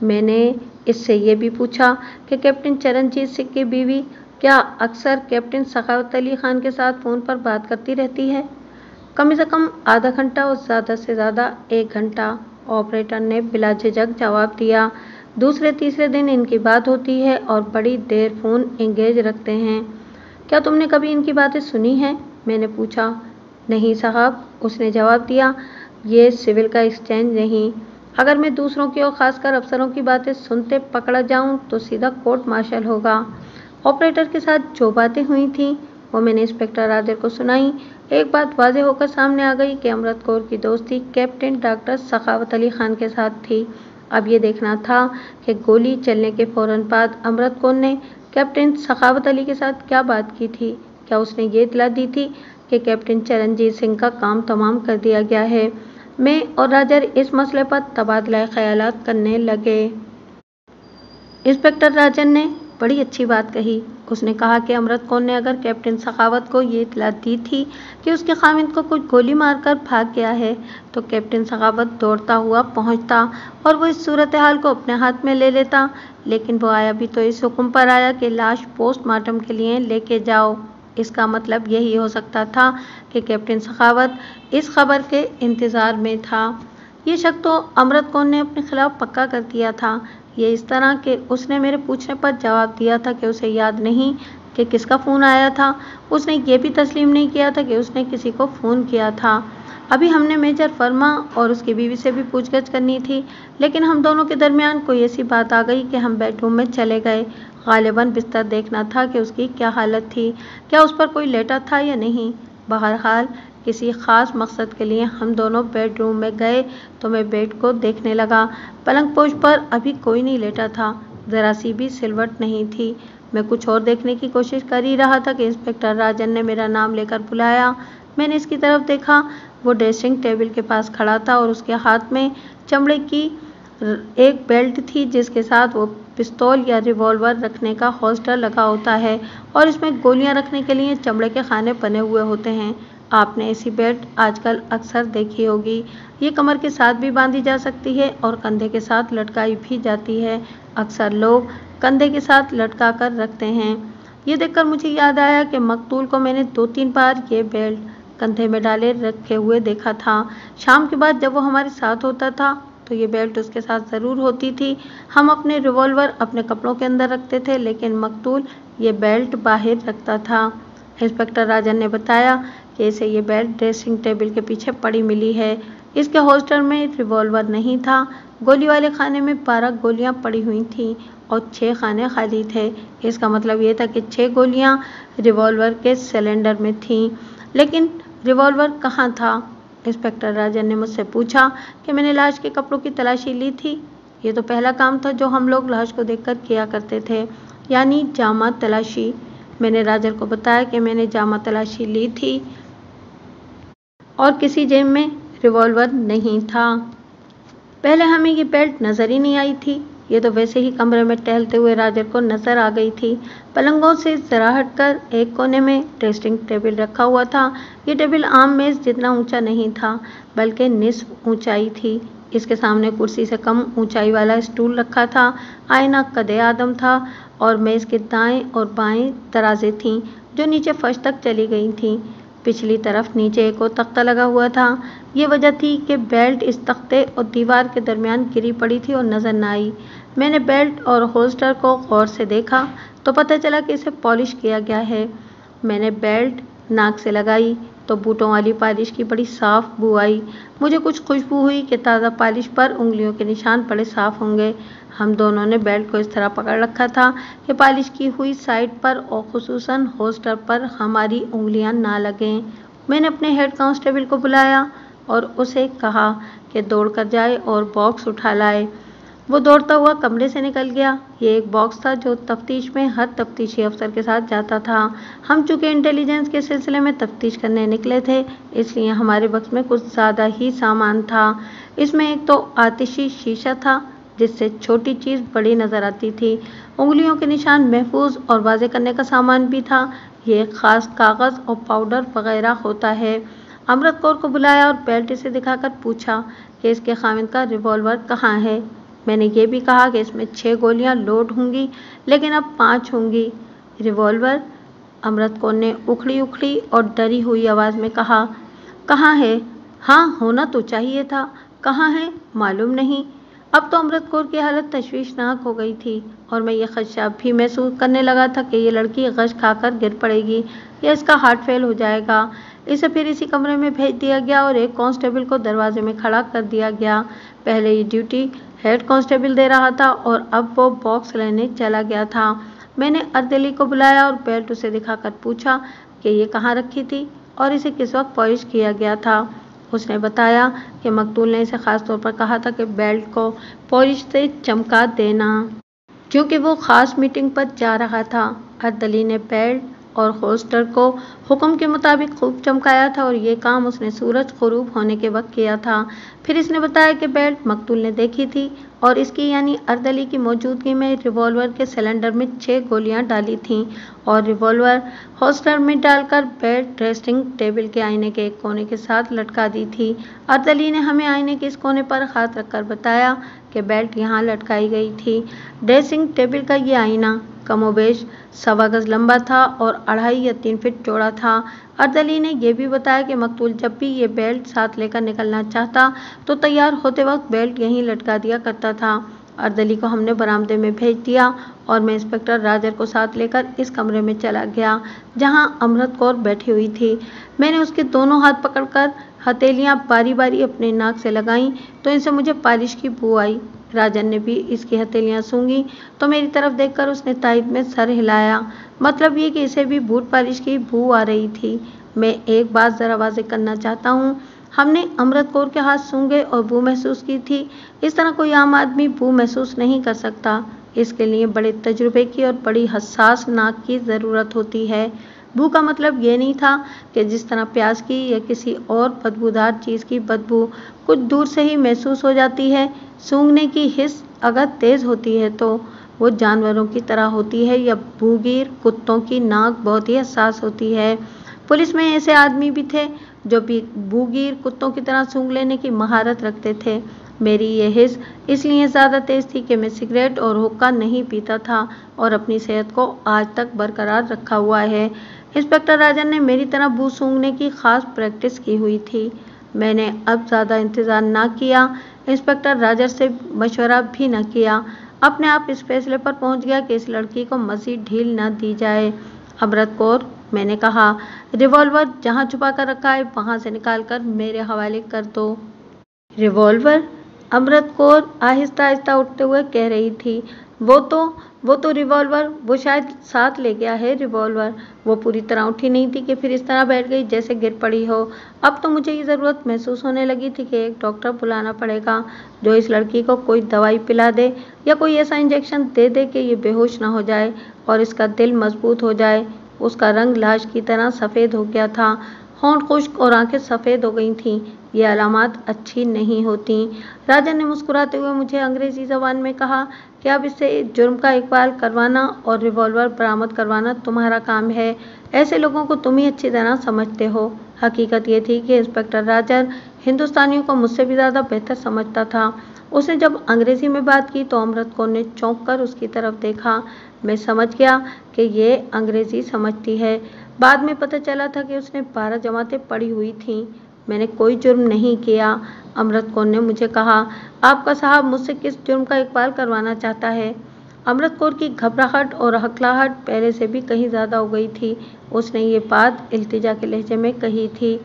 मैंने इससे ये भी पूछा कि कैप्टन चरणजीत सिंह की बीवी क्या अक्सर कैप्टन सखावत अली खान के साथ फ़ोन पर बात करती रहती है? कम से कम आधा घंटा और ज़्यादा से ज़्यादा 1 घंटा, ऑपरेटर ने बिला झिझक जवाब दिया। दूसरे तीसरे दिन इनकी बात होती है और बड़ी देर फ़ोन एंगेज रखते हैं। क्या तुमने कभी इनकी बातें सुनी हैं? मैंने पूछा। नहीं साहब, उसने जवाब दिया, ये सिविल का एक्सचेंज नहीं। अगर मैं दूसरों की और ख़ासकर अफसरों की बातें सुनते पकड़ा जाऊं तो सीधा कोर्ट मार्शल होगा। ऑपरेटर के साथ जो बातें हुई थीं वो मैंने इंस्पेक्टर राजर को सुनाई। एक बात वाज़ेह होकर सामने आ गई कि अमृत कौर की दोस्ती कैप्टन डॉक्टर सखावत अली खान के साथ थी। अब ये देखना था कि गोली चलने के फौरन बाद अमृत कौर ने कैप्टन सखावत अली के साथ क्या बात की थी। क्या उसने ये इतला दी थी कि कैप्टन चरणजीत सिंह का काम तमाम कर दिया गया है? मैं और राजर इस मसले पर तबादला ख्यालात करने लगे। इंस्पेक्टर राजन ने बड़ी अच्छी बात कही। उसने कहा कि अमृत कौर ने अगर कैप्टन सखावत को ये इतला दी थी कि उसके खामिद को कुछ गोली मारकर भाग गया है तो कैप्टन सखावत दौड़ता हुआ पहुंचता और वो इस सूरत हाल को अपने हाथ में ले लेता। लेकिन वो आया भी तो इस हुक्म पर आया कि लाश पोस्टमार्टम के लिए लेके जाओ। इसका मतलब यही हो सकता था कि कैप्टन सखावत इस खबर के इंतज़ार में था। ये शक तो अमृत कौर ने अपने खिलाफ पक्का कर दिया था। ये इस तरह कि उसने मेरे पूछने पर जवाब दिया था कि उसे याद नहीं कि किसका फ़ोन आया था। उसने ये भी तस्लीम नहीं किया था कि उसने किसी को फ़ोन किया था। अभी हमने मेजर फर्मा और उसकी बीवी से भी पूछगछ करनी थी, लेकिन हम दोनों के दरमियान कोई ऐसी बात आ गई कि हम बेडरूम में चले गए। गालिबन बिस्तर देखना था कि उसकी क्या हालत थी, क्या उस पर कोई लेटा था या नहीं। बहरहाल किसी ख़ास मकसद के लिए हम दोनों बेडरूम में गए तो मैं बेड को देखने लगा। पलंग पोश पर अभी कोई नहीं लेटा था, ज़रा सी भी सिलवट नहीं थी। मैं कुछ और देखने की कोशिश कर ही रहा था कि इंस्पेक्टर राजन ने मेरा नाम लेकर बुलाया। मैंने इसकी तरफ देखा। वो ड्रेसिंग टेबल के पास खड़ा था और उसके हाथ में चमड़े की एक बेल्ट थी जिसके साथ वो पिस्तौल या रिवॉल्वर रखने का होल्स्टर लगा होता है और इसमें गोलियां रखने के लिए चमड़े के खाने बने हुए होते हैं। आपने ऐसी बेल्ट आजकल अक्सर देखी होगी। ये कमर के साथ भी बांधी जा सकती है और कंधे के साथ लटकाई भी जाती है। अक्सर लोग कंधे के साथ लटका कर रखते हैं। ये देखकर मुझे याद आया कि मकतूल को मैंने 2-3 बार ये बेल्ट कंधे में डाले रखे हुए देखा था। शाम के बाद जब वो हमारे साथ होता था तो ये बेल्ट उसके साथ ज़रूर होती थी। हम अपने रिवॉल्वर अपने कपड़ों के अंदर रखते थे, लेकिन मकतूल ये बेल्ट बाहर रखता था। इंस्पेक्टर राजन ने बताया कि इसे ये बेल्ट ड्रेसिंग टेबल के पीछे पड़ी मिली है। इसके होल्स्टर में रिवॉल्वर नहीं था। गोली वाले खाने में 12 गोलियां पड़ी हुई थीं और 6 खाने खाली थे। इसका मतलब ये था कि 6 गोलियां रिवॉल्वर के सिलेंडर में थीं। लेकिन रिवॉल्वर कहाँ था? इंस्पेक्टर राजन ने मुझसे पूछा कि मैंने लाश के कपड़ों की तलाशी ली थी। ये तो पहला काम था जो हम लोग लाश को देखकर किया करते थे, यानी जामा तलाशी। मैंने राजन को बताया कि मैंने जामा तलाशी ली थी और किसी जेब में रिवॉल्वर नहीं था। पहले हमें ये बेल्ट नज़र ही नहीं आई थी। ये तो वैसे ही कमरे में टहलते हुए राजर को नज़र आ गई थी। पलंगों से ज़रा हटकर एक कोने में ड्रेसिंग टेबल रखा हुआ था। ये टेबल आम मेज़ जितना ऊंचा नहीं था, बल्कि निस्फ ऊंचाई थी। इसके सामने कुर्सी से कम ऊंचाई वाला स्टूल रखा था। आईना कदे आदम था और मेज़ के दाएं और बाएं दराजें थीं जो नीचे फर्श तक चली गई थीं। पिछली तरफ नीचे एक और तख्ता लगा हुआ था। ये वजह थी कि बेल्ट इस तख्ते और दीवार के दरमियान गिरी पड़ी थी और नज़र न आई। मैंने बेल्ट और होल्स्टर को गौर से देखा तो पता चला कि इसे पॉलिश किया गया है। मैंने बेल्ट नाक से लगाई तो बूटों वाली पॉलिश की बड़ी साफ बू आई। मुझे कुछ खुशबू हुई कि ताज़ा पॉलिश पर उंगलियों के निशान बड़े साफ होंगे। हम दोनों ने बेल्ट को इस तरह पकड़ रखा था कि पॉलिश की हुई साइड पर और खुसूसन होल्स्टर पर हमारी उंगलियां ना लगें। मैंने अपने हेड कांस्टेबल को बुलाया और उसे कहा कि दौड़ कर जाए और बॉक्स उठा लाए। वो दौड़ता हुआ कमरे से निकल गया। ये एक बॉक्स था जो तफ्तीश में हर तफ्तीशी अफसर के साथ जाता था। हम चूंकि इंटेलिजेंस के सिलसिले में तफ्तीश करने निकले थे, इसलिए हमारे बक्स में कुछ ज़्यादा ही सामान था। इसमें एक तो आतिशी शीशा था जिससे छोटी चीज़ बड़ी नज़र आती थी। उंगलियों के निशान महफूज और वाजे करने का सामान भी था। ये एक ख़ास कागज़ और पाउडर वगैरह होता है। अमृत कौर को बुलाया और बेल्ट इसे दिखाकर पूछा कि इसके खामिद का रिवॉल्वर कहाँ है। मैंने ये भी कहा कि इसमें 6 गोलियां लोड होंगी, लेकिन अब 5 होंगी। रिवॉल्वर? अमृत कौर ने उखड़ी उखड़ी और डरी हुई आवाज़ में कहा। कहाँ है? हाँ, होना तो चाहिए था। कहाँ है? मालूम नहीं। अब तो अमृत कौर की हालत तशवीशनाक हो गई थी और मैं ये खदशा भी महसूस करने लगा था कि ये लड़की गश खाकर गिर पड़ेगी या इसका हार्ट फेल हो जाएगा। इसे फिर इसी कमरे में भेज दिया गया और एक कांस्टेबल को दरवाजे में खड़ा कर दिया गया। पहले ये ड्यूटी हेड कांस्टेबल दे रहा था और अब वो बॉक्स लेने चला गया था। मैंने अर्दली को बुलाया और बेल्ट उसे दिखाकर पूछा कि ये कहाँ रखी थी और इसे किस वक्त पॉलिश किया गया था। उसने बताया कि मकतूल ने इसे ख़ास तौर पर कहा था कि बेल्ट को पॉलिश से चमका देना, क्योंकि वो ख़ास मीटिंग पर जा रहा था। अर्दली ने बेल्ट और होल्स्टर को हुक्म के मुताबिक खूब चमकाया था और ये काम उसने सूरज ग़ुरूब होने के वक्त किया था। फिर इसने बताया कि बेल्ट मकतूल ने देखी थी और इसकी यानी अर्दली की मौजूदगी में रिवॉल्वर के सिलेंडर में 6 गोलियां डाली थीं और रिवॉल्वर होल्स्टर में डालकर बेल्ट ड्रेसिंग टेबल के आईने के एक कोने के साथ लटका दी थी। अर्दली ने हमें आईने के इस कोने पर हाथ रखकर बताया कि बेल्ट यहाँ लटकाई गई थी। ड्रेसिंग टेबल का ये आईना कमोबेश 1.25 गज लंबा था और 2.5 या 3 फीट चौड़ा था। अर्दली ने यह भी बताया कि मकतूल जब भी ये बेल्ट साथ लेकर निकलना चाहता तो तैयार होते वक्त बेल्ट यहीं लटका दिया करता था। अर्दली को हमने बरामदे में भेज दिया और मैं इंस्पेक्टर राजर को साथ लेकर इस कमरे में चला गया जहां अमृत कौर बैठी हुई थी। मैंने उसके दोनों हाथ पकड़कर हथेलियां बारी बारी अपने नाक से लगाईं तो इनसे मुझे पॉलिश की बू आई। राजन ने भी इसकी हथेलियां सूंघी तो मेरी तरफ देखकर उसने तायद में सर हिलाया, मतलब ये कि इसे भी बूट पॉलिश की बू आ रही थी। मैं एक बात ज़रा वाज़ेह करना चाहता हूँ, हमने अमृत कौर के हाथ सूंघे और बू महसूस की थी। इस तरह कोई आम आदमी बू महसूस नहीं कर सकता। इसके लिए बड़े तजुर्बे की और बड़ी हसास नाक की ज़रूरत होती है। बू का मतलब ये नहीं था कि जिस तरह प्याज की या किसी और बदबूदार चीज़ की बदबू कुछ दूर से ही महसूस हो जाती है। सूंघने की हिस्स अगर तेज़ होती है तो वो जानवरों की तरह होती है या बूगीर कुत्तों की नाक बहुत ही हसास होती है। पुलिस में ऐसे आदमी भी थे जो भी बूगीर कुत्तों की तरह सूंघ लेने की महारत रखते थे। मेरी ये हिस्स इसलिए ज़्यादा तेज़ थी कि मैं सिगरेट और हुक्का नहीं पीता था और अपनी सेहत को आज तक बरकरार रखा हुआ है। इंस्पेक्टर राजन ने मेरी तरह बू सूंघने की ख़ास प्रैक्टिस की हुई थी। मैंने अब ज़्यादा इंतज़ार ना किया, इंस्पेक्टर राजर से मशवरा भी न किया, अपने आप इस फैसले पर पहुंच गया कि इस लड़की को मज़ीद ढील न दी जाए। अमृत कौर, मैंने कहा, रिवॉल्वर जहां छुपा कर रखा है वहां से निकाल कर मेरे हवाले कर दो। रिवॉल्वर? अमृत कौर आहिस्ता आहिस्ता उठते हुए कह रही थी। वो तो रिवॉल्वर, वो शायद साथ ले गया है रिवॉल्वर। वो पूरी तरह उठी नहीं थी कि फिर इस तरह बैठ गई जैसे गिर पड़ी हो। अब तो मुझे ये ज़रूरत महसूस होने लगी थी कि एक डॉक्टर बुलाना पड़ेगा जो इस लड़की को कोई दवाई पिला दे या कोई ऐसा इंजेक्शन दे दे कि ये बेहोश ना हो जाए और इसका दिल मजबूत हो जाए। उसका रंग लाश की तरह सफ़ेद हो गया था, होंठ खुश्क और आंखें सफ़ेद हो गई थीं। ये अलामात अच्छी नहीं होती। राजन ने मुस्कुराते हुए मुझे अंग्रेज़ी ज़बान में कहा कि अब इससे जुर्म का इकबाल करवाना और रिवॉल्वर बरामद करवाना तुम्हारा काम है। ऐसे लोगों को तुम ही अच्छी तरह समझते हो। हकीकत ये थी कि इंस्पेक्टर राजर हिंदुस्तानियों को मुझसे भी ज़्यादा बेहतर समझता था। उसने जब अंग्रेज़ी में बात की तो अमृत कौर ने चौंक कर उसकी तरफ देखा। मैं समझ गया कि ये अंग्रेज़ी समझती है। बाद में पता चला था कि उसने 12 जमातें पढ़ी हुई थीं। मैंने कोई जुर्म नहीं किया। अमृत कौर ने मुझे कहा, आपका साहब मुझसे किस जुर्म का इकबाल करवाना चाहता है? अमृत कौर की घबराहट और हकलाहट पहले से भी कहीं ज़्यादा हो गई थी। उसने ये बात इल्तिजा के लहजे में कही थी।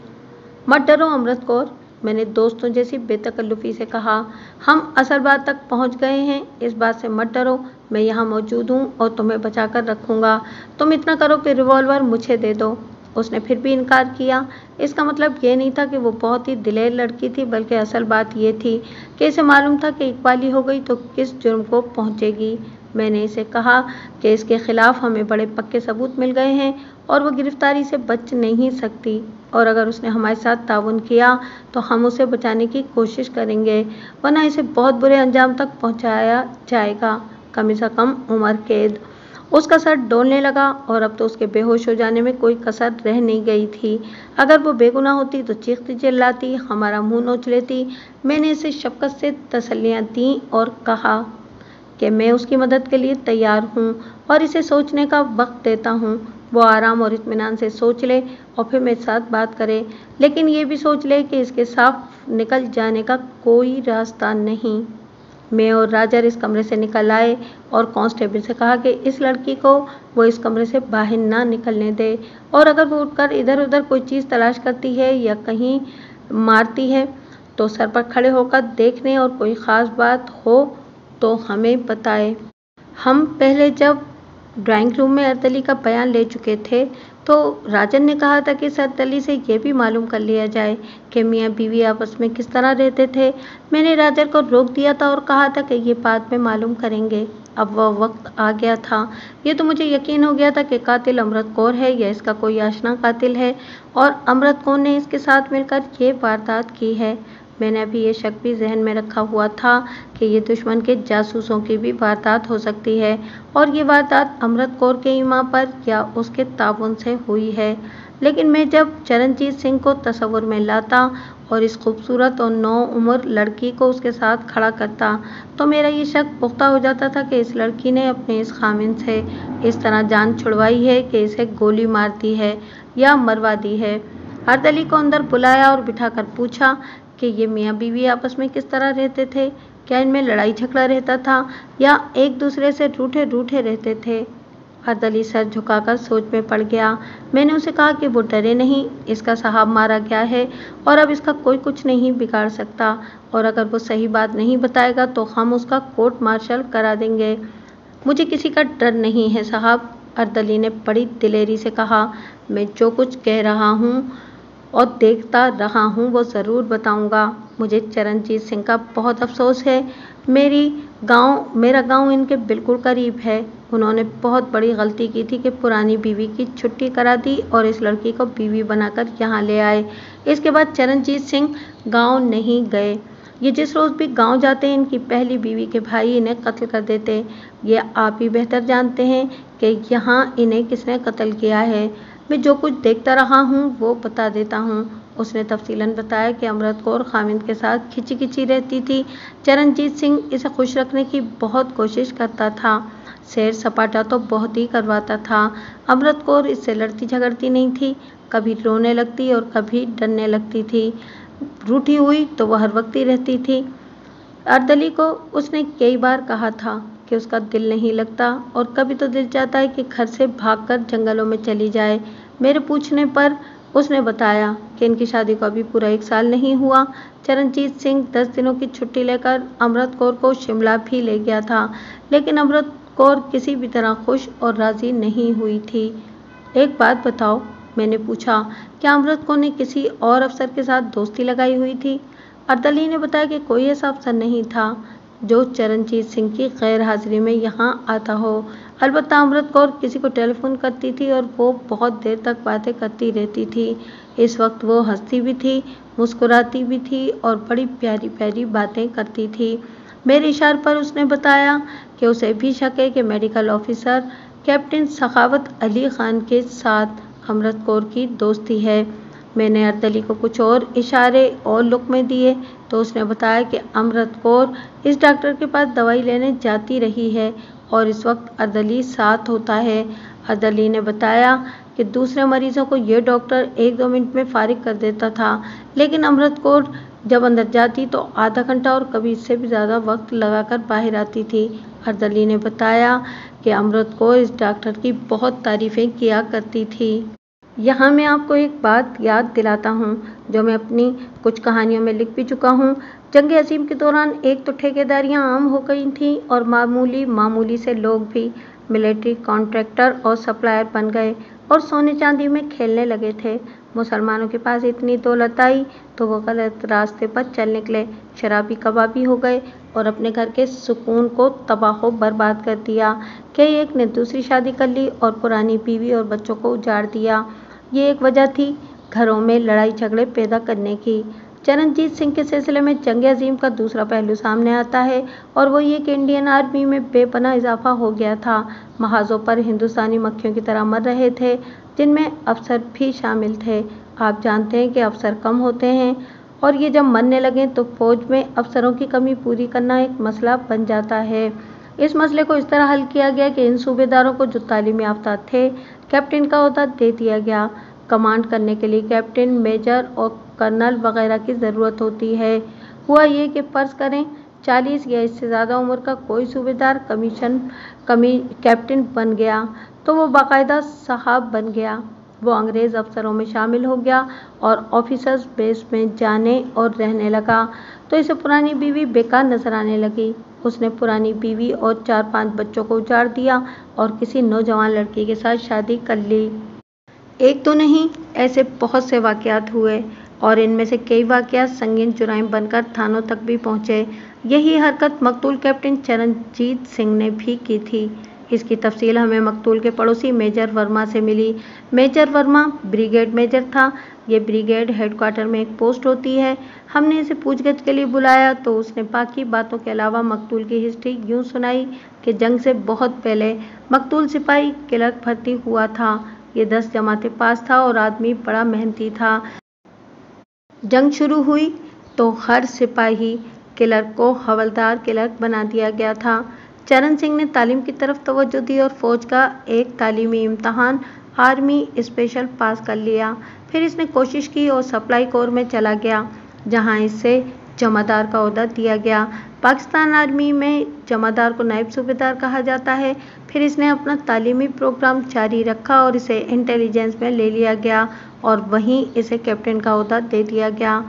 मत डरो अमृत कौर, मैंने दोस्तों जैसी बेतकल्लुफ़ी से कहा। हम असल बात तक पहुंच गए हैं, इस बात से मत डरो। मैं यहाँ मौजूद हूँ और तुम्हें बचा कर रखूँगा। तुम इतना करो कि रिवॉल्वर मुझे दे दो। उसने फिर भी इनकार किया। इसका मतलब ये नहीं था कि वो बहुत ही दिलेर लड़की थी, बल्कि असल बात ये थी कि इसे मालूम था कि इकबाली हो गई तो किस जुर्म को पहुंचेगी। मैंने इसे कहा कि इसके खिलाफ हमें बड़े पक्के सबूत मिल गए हैं और वो गिरफ्तारी से बच नहीं सकती, और अगर उसने हमारे साथ ताउन किया तो हम उसे बचाने की कोशिश करेंगे, वरना इसे बहुत बुरे अंजाम तक पहुंचाया जाएगा, कम से कम उम्र कैद। उसका सर डोलने लगा और अब तो उसके बेहोश हो जाने में कोई कसर रह नहीं गई थी। अगर वो बेगुनाह होती तो चीखती चिल्लाती, हमारा मुंह नोच लेती। मैंने इसे शफकत से तसल्लियां दी और कहा कि मैं उसकी मदद के लिए तैयार हूँ और इसे सोचने का वक्त देता हूँ। वो आराम और इत्मीनान से सोच ले और फिर मेरे साथ बात करे, लेकिन ये भी सोच ले कि इसके साफ निकल जाने का कोई रास्ता नहीं। मैं और राजर इस कमरे से निकल आए और कांस्टेबल से कहा कि इस लड़की को वो इस कमरे से बाहर ना निकलने दे, और अगर वो उठकर इधर उधर कोई चीज़ तलाश करती है या कहीं मारती है तो सर पर खड़े होकर देखने, और कोई ख़ास बात हो तो हमें बताए। हम पहले जब ड्राइंग रूम में अर्दली का बयान ले चुके थे तो राजन ने कहा था कि अर्दली से ये भी मालूम कर लिया जाए कि मियाँ बीवी आपस में किस तरह रहते थे। मैंने राजन को रोक दिया था और कहा था कि ये बाद में मालूम करेंगे। अब वह वक्त आ गया था। ये तो मुझे यकीन हो गया था कि कातिल अमृत कौर है या इसका कोई आशना कातिल है, और अमृत कौर ने इसके साथ मिलकर ये वारदात की है। मैंने अभी ये शक भी जहन में रखा हुआ था कि ये दुश्मन के जासूसों की भी वारदात हो सकती है, और ये वारदात अमृत कौर के ईमा पर या उसके ताउन से हुई है। लेकिन मैं जब चरणजीत सिंह को तस्वुर में लाता और इस खूबसूरत और नौ उम्र लड़की को उसके साथ खड़ा करता तो मेरा ये शक पुख्ता हो जाता था कि इस लड़की ने अपने इस खामिन से इस तरह जान छुड़वाई है कि इसे गोली मार दी है या मरवा दी है। अर्दली को अंदर बुलाया और बिठाकर पूछा कि ये मियाँ बीवी आपस में किस तरह रहते थे, क्या इनमें लड़ाई झगड़ा रहता था या एक दूसरे से रूठे रूठे रहते थे। अर्दली सर झुकाकर सोच में पड़ गया। मैंने उसे कहा कि वो डरे नहीं, इसका साहब मारा गया है और अब इसका कोई कुछ नहीं बिगाड़ सकता, और अगर वो सही बात नहीं बताएगा तो हम उसका कोर्ट मार्शल करा देंगे। मुझे किसी का डर नहीं है साहब, अर्दली ने बड़ी दिलेरी से कहा। मैं जो कुछ कह रहा हूँ और देखता रहा हूँ वो ज़रूर बताऊँगा। मुझे चरणजीत सिंह का बहुत अफसोस है। मेरा गांव इनके बिल्कुल करीब है। उन्होंने बहुत बड़ी गलती की थी कि पुरानी बीवी की छुट्टी करा दी और इस लड़की को बीवी बनाकर यहाँ ले आए। इसके बाद चरणजीत सिंह गांव नहीं गए। ये जिस रोज़ भी गांव जाते हैं इनकी पहली बीवी के भाई इन्हें कत्ल कर देते। ये आप ही बेहतर जानते हैं कि यहाँ इन्हें किसने कत्ल किया है। मैं जो कुछ देखता रहा हूँ वो बता देता हूँ। उसने तफसीलन बताया कि अमृत कौर खामिद के साथ खिंची खिंची रहती थी। चरणजीत सिंह इसे खुश रखने की बहुत कोशिश करता था, सैर सपाटा तो बहुत ही करवाता था। अमृत कौर इससे लड़ती झगड़ती नहीं थी, कभी रोने लगती और कभी डरने लगती थी। रूठी हुई तो वह हर वक्त ही रहती थी। अर्दली को उसने कई बार कहा था कि उसका दिल नहीं लगता और कभी तो दिल चाहता है कि घर से भागकर जंगलों में चली जाए। मेरे पूछने पर उसने बताया कि इनकी शादी को अभी पूरा 1 साल नहीं हुआ। चरणजीत सिंह 10 दिनों की छुट्टी लेकर अमृत कौर को शिमला भी ले गया था, लेकिन अमृत कौर किसी भी तरह खुश और राजी नहीं हुई थी। एक बात बताओ, मैंने पूछा, क्या अमृत कौर ने किसी और अफसर के साथ दोस्ती लगाई हुई थी? अर्दली ने बताया कि कोई ऐसा अफसर नहीं था जो चरणजीत सिंह की गैर हाजिरी में यहाँ आता हो। अलबत्ता अमृत कौर किसी को टेलीफोन करती थी और वो बहुत देर तक बातें करती रहती थी। इस वक्त वो हंसती भी थी, मुस्कुराती भी थी और बड़ी प्यारी प्यारी बातें करती थी। मेरे इशारे पर उसने बताया कि उसे भी शक है कि medical officer captain Sakhawat Ali Khan के साथ अमृत कौर की दोस्ती है। मैंने अर्दली को कुछ और इशारे और लुक़्मे दिए तो उसने बताया कि अमृत कौर इस डॉक्टर के पास दवाई लेने जाती रही है और इस वक्त अर्दली साथ होता है। अर्दली ने बताया कि दूसरे मरीजों को ये डॉक्टर 1-2 मिनट में फारिग कर देता था, लेकिन अमृत कौर जब अंदर जाती तो आधा घंटा और कभी इससे भी ज़्यादा वक्त लगाकर बाहर आती थी। अर्दली ने बताया कि अमृत कौर इस डॉक्टर की बहुत तारीफ़ें किया करती थी। यहाँ मैं आपको एक बात याद दिलाता हूँ जो मैं अपनी कुछ कहानियों में लिख भी चुका हूँ। जंग अज़ीम के दौरान एक तो ठेकेदारियाँ आम हो गई थीं और मामूली से लोग भी मिलिट्री कॉन्ट्रैक्टर और सप्लायर बन गए। और सोने चांदी में खेलने लगे थे। मुसलमानों के पास इतनी दौलत आई तो वो गलत रास्ते पर चल निकले, शराबी कबाबी हो गए और अपने घर के सुकून को तबाह बर्बाद कर दिया। कई एक ने दूसरी शादी कर ली और पुरानी बीवी और बच्चों को उजाड़ दिया। ये एक वजह थी घरों में लड़ाई झगड़े पैदा करने की। चरणजीत सिंह के सिलसिले में जंग अजीम का दूसरा पहलू सामने आता है और वो ये कि इंडियन आर्मी में बेपनाह इजाफा हो गया था। महाजों पर हिंदुस्तानी मक्खियों की तरह मर रहे थे, जिनमें अफसर भी शामिल थे। आप जानते हैं कि अफसर कम होते हैं और ये जब मरने लगे तो फौज में अफसरों की कमी पूरी करना एक मसला बन जाता है। इस मसले को इस तरह हल किया गया कि इन सूबेदारों को जो तालीम याफ्ता थे, कैप्टन का ओहदा दे दिया गया। कमांड करने के लिए कैप्टन, मेजर और कर्नल वगैरह की ज़रूरत होती है। हुआ ये कि फ़र्ज़ करें 40 या इससे ज़्यादा उम्र का कोई सूबेदार कैप्टन बन गया तो वो बाकायदा साहब बन गया। वो अंग्रेज़ अफसरों में शामिल हो गया और ऑफिसर्स बेस में जाने और रहने लगा तो इसे पुरानी बीवी बेकार नजर आने लगी। उसने पुरानी बीवी और 4-5 बच्चों को उजाड़ दिया और किसी नौजवान लड़की के साथ शादी कर ली। एक तो नहीं, ऐसे बहुत से वाक़यात हुए और इनमें से कई वाक़यात संगीन जुराइम बनकर थानों तक भी पहुँचे। यही हरकत मकतूल कैप्टन चरणजीत सिंह ने भी की थी। इसकी तफसील हमें मकतूल के पड़ोसी मेजर वर्मा से मिली। मेजर वर्मा ब्रिगेड मेजर था। ये ब्रिगेड हेडक्वार्टर में एक पोस्ट होती है। हमने इसे पूछगछ के लिए बुलाया तो उसने बाकी बातों के अलावा मकतूल की हिस्ट्री यूँ सुनाई कि जंग से बहुत पहले मकतूल सिपाही क्लर्क भर्ती हुआ था। ये 10 जमातें पास था और आदमी बड़ा मेहनती था। जंग शुरू हुई तो हर सिपाही क्लर्क को हवलदार क्लर्क बना दिया गया था। चरण सिंह ने तालीम की तरफ तवज्जो दी और फौज का एक तालीमी इम्तहान आर्मी स्पेशल पास कर लिया। फिर इसने कोशिश की और सप्लाई कोर में चला गया, जहां इसे जमादार का ओहदा दिया गया। पाकिस्तान आर्मी में जमादार को नायब सूबेदार कहा जाता है। फिर इसने अपना तालीमी प्रोग्राम जारी रखा और इसे इंटेलिजेंस में ले लिया गया और वहीं इसे कैप्टन का ओहदा दे दिया गया।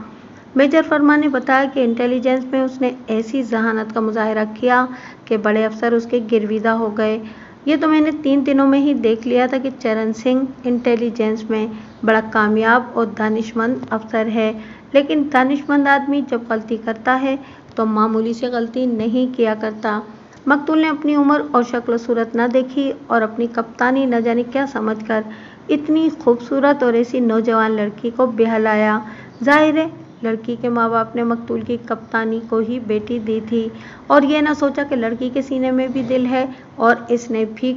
मेजर वर्मा ने बताया कि इंटेलिजेंस में उसने ऐसी जहानत का मुजाहरा किया कि बड़े अफसर उसके गिरविदा हो गए। ये तो मैंने 3 दिनों में ही देख लिया था कि चरण सिंह इंटेलिजेंस में बड़ा कामयाब और दानिशमंद अफसर है। लेकिन दानिशमंद आदमी जब गलती करता है तो मामूली से गलती नहीं किया करता। मकतूल ने अपनी उम्र और शक्ल सूरत न देखी और अपनी कप्तानी न जाने क्या समझकर इतनी खूबसूरत और ऐसी नौजवान लड़की को बहलाया। जाहिर है लड़की के माँ बाप ने मकतूल की कप्तानी को ही बेटी दी थी और ये ना सोचा कि लड़की के सीने में भी दिल है और इसने भी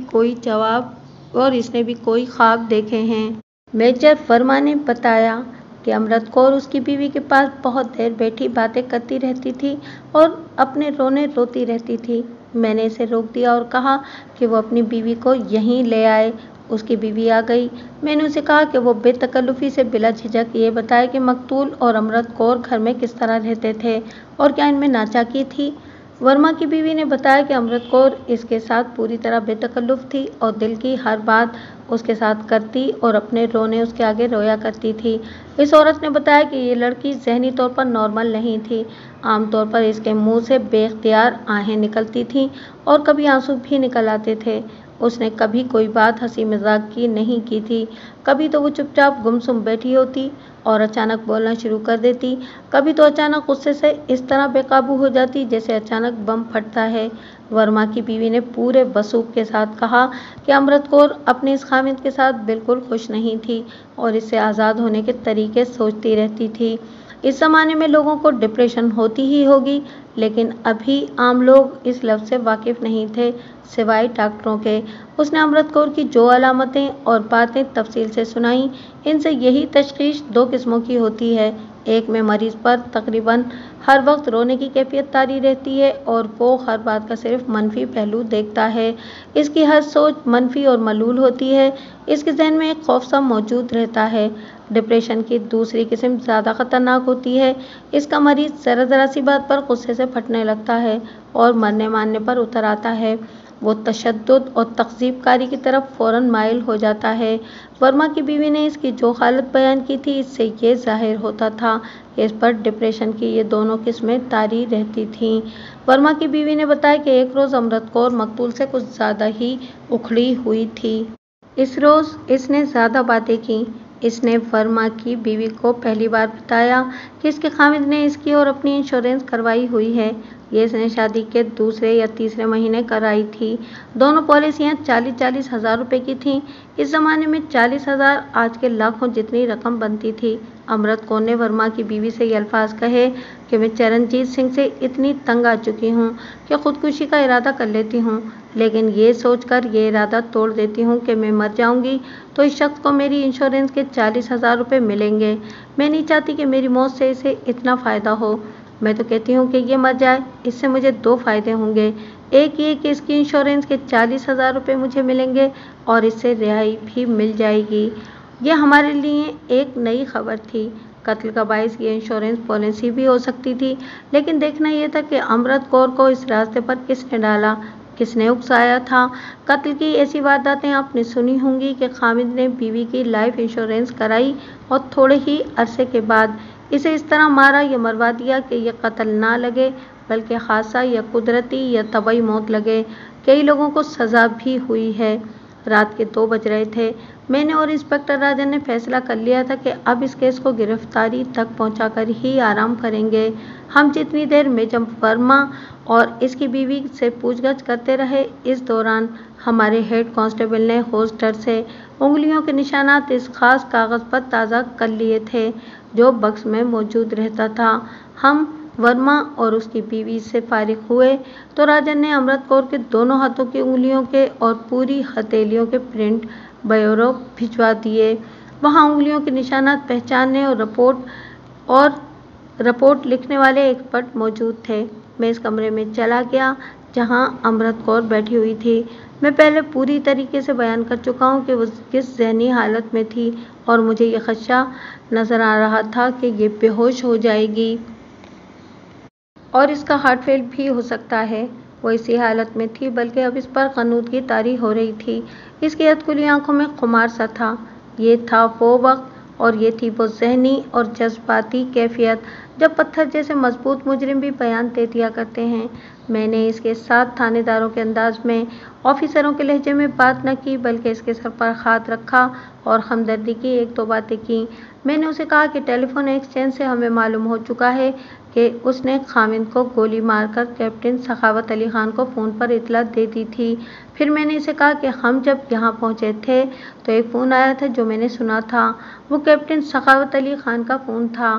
कोई ख्वाब देखे हैं। मेजर वर्मा ने बताया कि अमृत कौर उसकी बीवी के पास बहुत देर बैठी बातें करती रहती थी और अपने रोने रोती रहती थी। मैंने इसे रोक दिया और कहा कि वो अपनी बीवी को यहीं ले आए। उसकी बीवी आ गई। मैंने उसे कहा कि वो बेतकल्लुफ़ी से बिला झिझक ये बताए कि मकतूल और अमृत कौर घर में किस तरह रहते थे और क्या इनमें नाचाकी थी। वर्मा की बीवी ने बताया कि अमृत कौर इसके साथ पूरी तरह बेतकल्लुफ़ थी और दिल की हर बात उसके साथ करती और अपने रोने उसके आगे रोया करती थी। इस औरत ने बताया कि ये लड़की ज़हनी तौर पर नॉर्मल नहीं थी। आमतौर पर इसके मुंह से बेख्तियार आहें निकलती थीं और कभी आंसू भी निकल आते थे। उसने कभी कोई बात हंसी मजाक की नहीं की थी। कभी तो वो चुपचाप गुमसुम बैठी होती और अचानक बोलना शुरू कर देती। कभी तो अचानक गुस्से से इस तरह बेकाबू हो जाती जैसे अचानक बम फटता है। वर्मा की बीवी ने पूरे वसूख के साथ कहा कि अमृत कौर अपने इस खामिद के साथ बिल्कुल खुश नहीं थी और इससे आज़ाद होने के तरीके सोचती रहती थी। इस ज़माने में लोगों को डिप्रेशन होती ही होगी, लेकिन अभी आम लोग इस लफ्ज़ से वाकिफ़ नहीं थे सिवाय डॉक्टरों के। उसने अमृत कौर की जो अलामतें और बातें तफसील से सुनाई, इनसे यही तशख़ीस 2 किस्मों की होती है। एक में मरीज़ पर तकरीबन हर वक्त रोने की कैफियत तारी रहती है और वो हर बात का सिर्फ मनफी पहलू देखता है। इसकी हर सोच मनफी और मलूल होती है। इसके जहन में एक खौफ सा मौजूद रहता है। डिप्रेशन की दूसरी किस्म ज़्यादा ख़तरनाक होती है। इसका मरीज़ ज़रा सी बात पर गुस्से से फटने लगता है और मरने मारने पर उतर आता है। वो तशद्दुद और तक़ज़ीबकारी की तरफ फ़ौरन माइल हो जाता है। वर्मा की बीवी ने इसकी जो हालत बयान की थी, इससे ये ज़ाहिर होता था कि इस पर डिप्रेशन की ये दोनों किस्में तारी रहती थीं। वर्मा की बीवी ने बताया कि एक रोज़ अमृत कौर मकतूल से कुछ ज़्यादा ही उखड़ी हुई थी। इस रोज़ इसने ज़्यादा बातें की। इसने वर्मा की बीवी को पहली बार बताया कि इसके खामिद ने इसकी और अपनी इंश्योरेंस करवाई हुई है। ये इसने शादी के दूसरे या तीसरे महीने कराई थी। दोनों पॉलिसियाँ 40-40 हज़ार रुपये की थीं। इस ज़माने में 40,000 आज के लाखों जितनी रकम बनती थी। अमृत कौर ने वर्मा की बीवी से ये अल्फाज कहे कि मैं चरणजीत सिंह से इतनी तंग आ चुकी हूँ कि खुदकुशी का इरादा कर लेती हूँ, लेकिन ये सोचकर ये इरादा तोड़ देती हूँ कि मैं मर जाऊँगी तो इस शख्स को मेरी इंश्योरेंस के 40,000 रुपये मिलेंगे। मैं नहीं चाहती कि मेरी मौत से इसे इतना फ़ायदा हो। मैं तो कहती हूँ कि ये मर जाए, इससे मुझे 2 फ़ायदे होंगे। एक ये कि इसकी इंश्योरेंस के 40,000 रुपये मुझे मिलेंगे और इससे रिहाई भी मिल जाएगी। ये हमारे लिए एक नई खबर थी। कत्ल का बाइस ये इंश्योरेंस पॉलिसी भी हो सकती थी, लेकिन देखना यह था कि अमृत कौर को इस रास्ते पर किसने डाला, किसने उकसाया था। कत्ल की ऐसी वारदातें आपने सुनी होंगी कि खामिद ने बीवी की लाइफ इंश्योरेंस कराई और थोड़े ही अरसे के बाद इसे इस तरह मारा या मरवा दिया कि यह कत्ल ना लगे बल्कि हादसा या कुदरती या तबई मौत लगे। कई लोगों को सज़ा भी हुई है। रात के 2 बज रहे थे। मैंने और इंस्पेक्टर राजन ने फैसला कर लिया था कि अब इस केस को गिरफ्तारी तक पहुंचाकर ही आराम करेंगे। हम जितनी देर मेजर वर्मा और इसकी बीवी से पूछगछ करते रहे, इस दौरान हमारे हेड कांस्टेबल ने होल्स्टर से उंगलियों के निशानात इस खास कागज़ पर ताज़ा कर लिए थे जो बक्स में मौजूद रहता था। हम वर्मा और उसकी बीवी से फारिग हुए तो राजन ने अमृत कौर के दोनों हाथों की उंगलियों के और पूरी हथेलियों के प्रिंट ब्यूरो भिजवा दिए। वहाँ उंगलियों के निशानात पहचानने और रिपोर्ट लिखने वाले एक्सपर्ट मौजूद थे। मैं इस कमरे में चला गया जहाँ अमृत कौर बैठी हुई थी। मैं पहले पूरी तरीके से बयान कर चुका हूँ कि वो किस ज़हनी हालत में थी और मुझे ये खदशा नज़र आ रहा था कि ये बेहोश हो जाएगी और इसका हार्ट फेल भी हो सकता है। वो इसी हालत में थी, बल्कि अब इस पर क़नूदगी तारी हो रही थी। इसकी अधखुली आंखों में खुमार सा था। ये था वो वक्त और ये थी वो ज़हनी और जज्बाती कैफियत जब पत्थर जैसे मजबूत मुजरिम भी बयान दे दिया करते हैं। मैंने इसके साथ थानेदारों के अंदाज में, ऑफिसरों के लहजे में बात न की, बल्कि इसके सर पर हाथ रखा और हमदर्दी की 1-2 बातें की। मैंने उसे कहा कि टेलीफोन एक्सचेंज से हमें मालूम हो चुका है कि उसने खामिद को गोली मारकर कैप्टन सखावत अली खान को फ़ोन पर इतला दे दी थी। फिर मैंने इसे कहा कि हम जब यहाँ पहुँचे थे तो एक फ़ोन आया था जो मैंने सुना था। वो कैप्टन सखावत अली खान का फ़ोन था।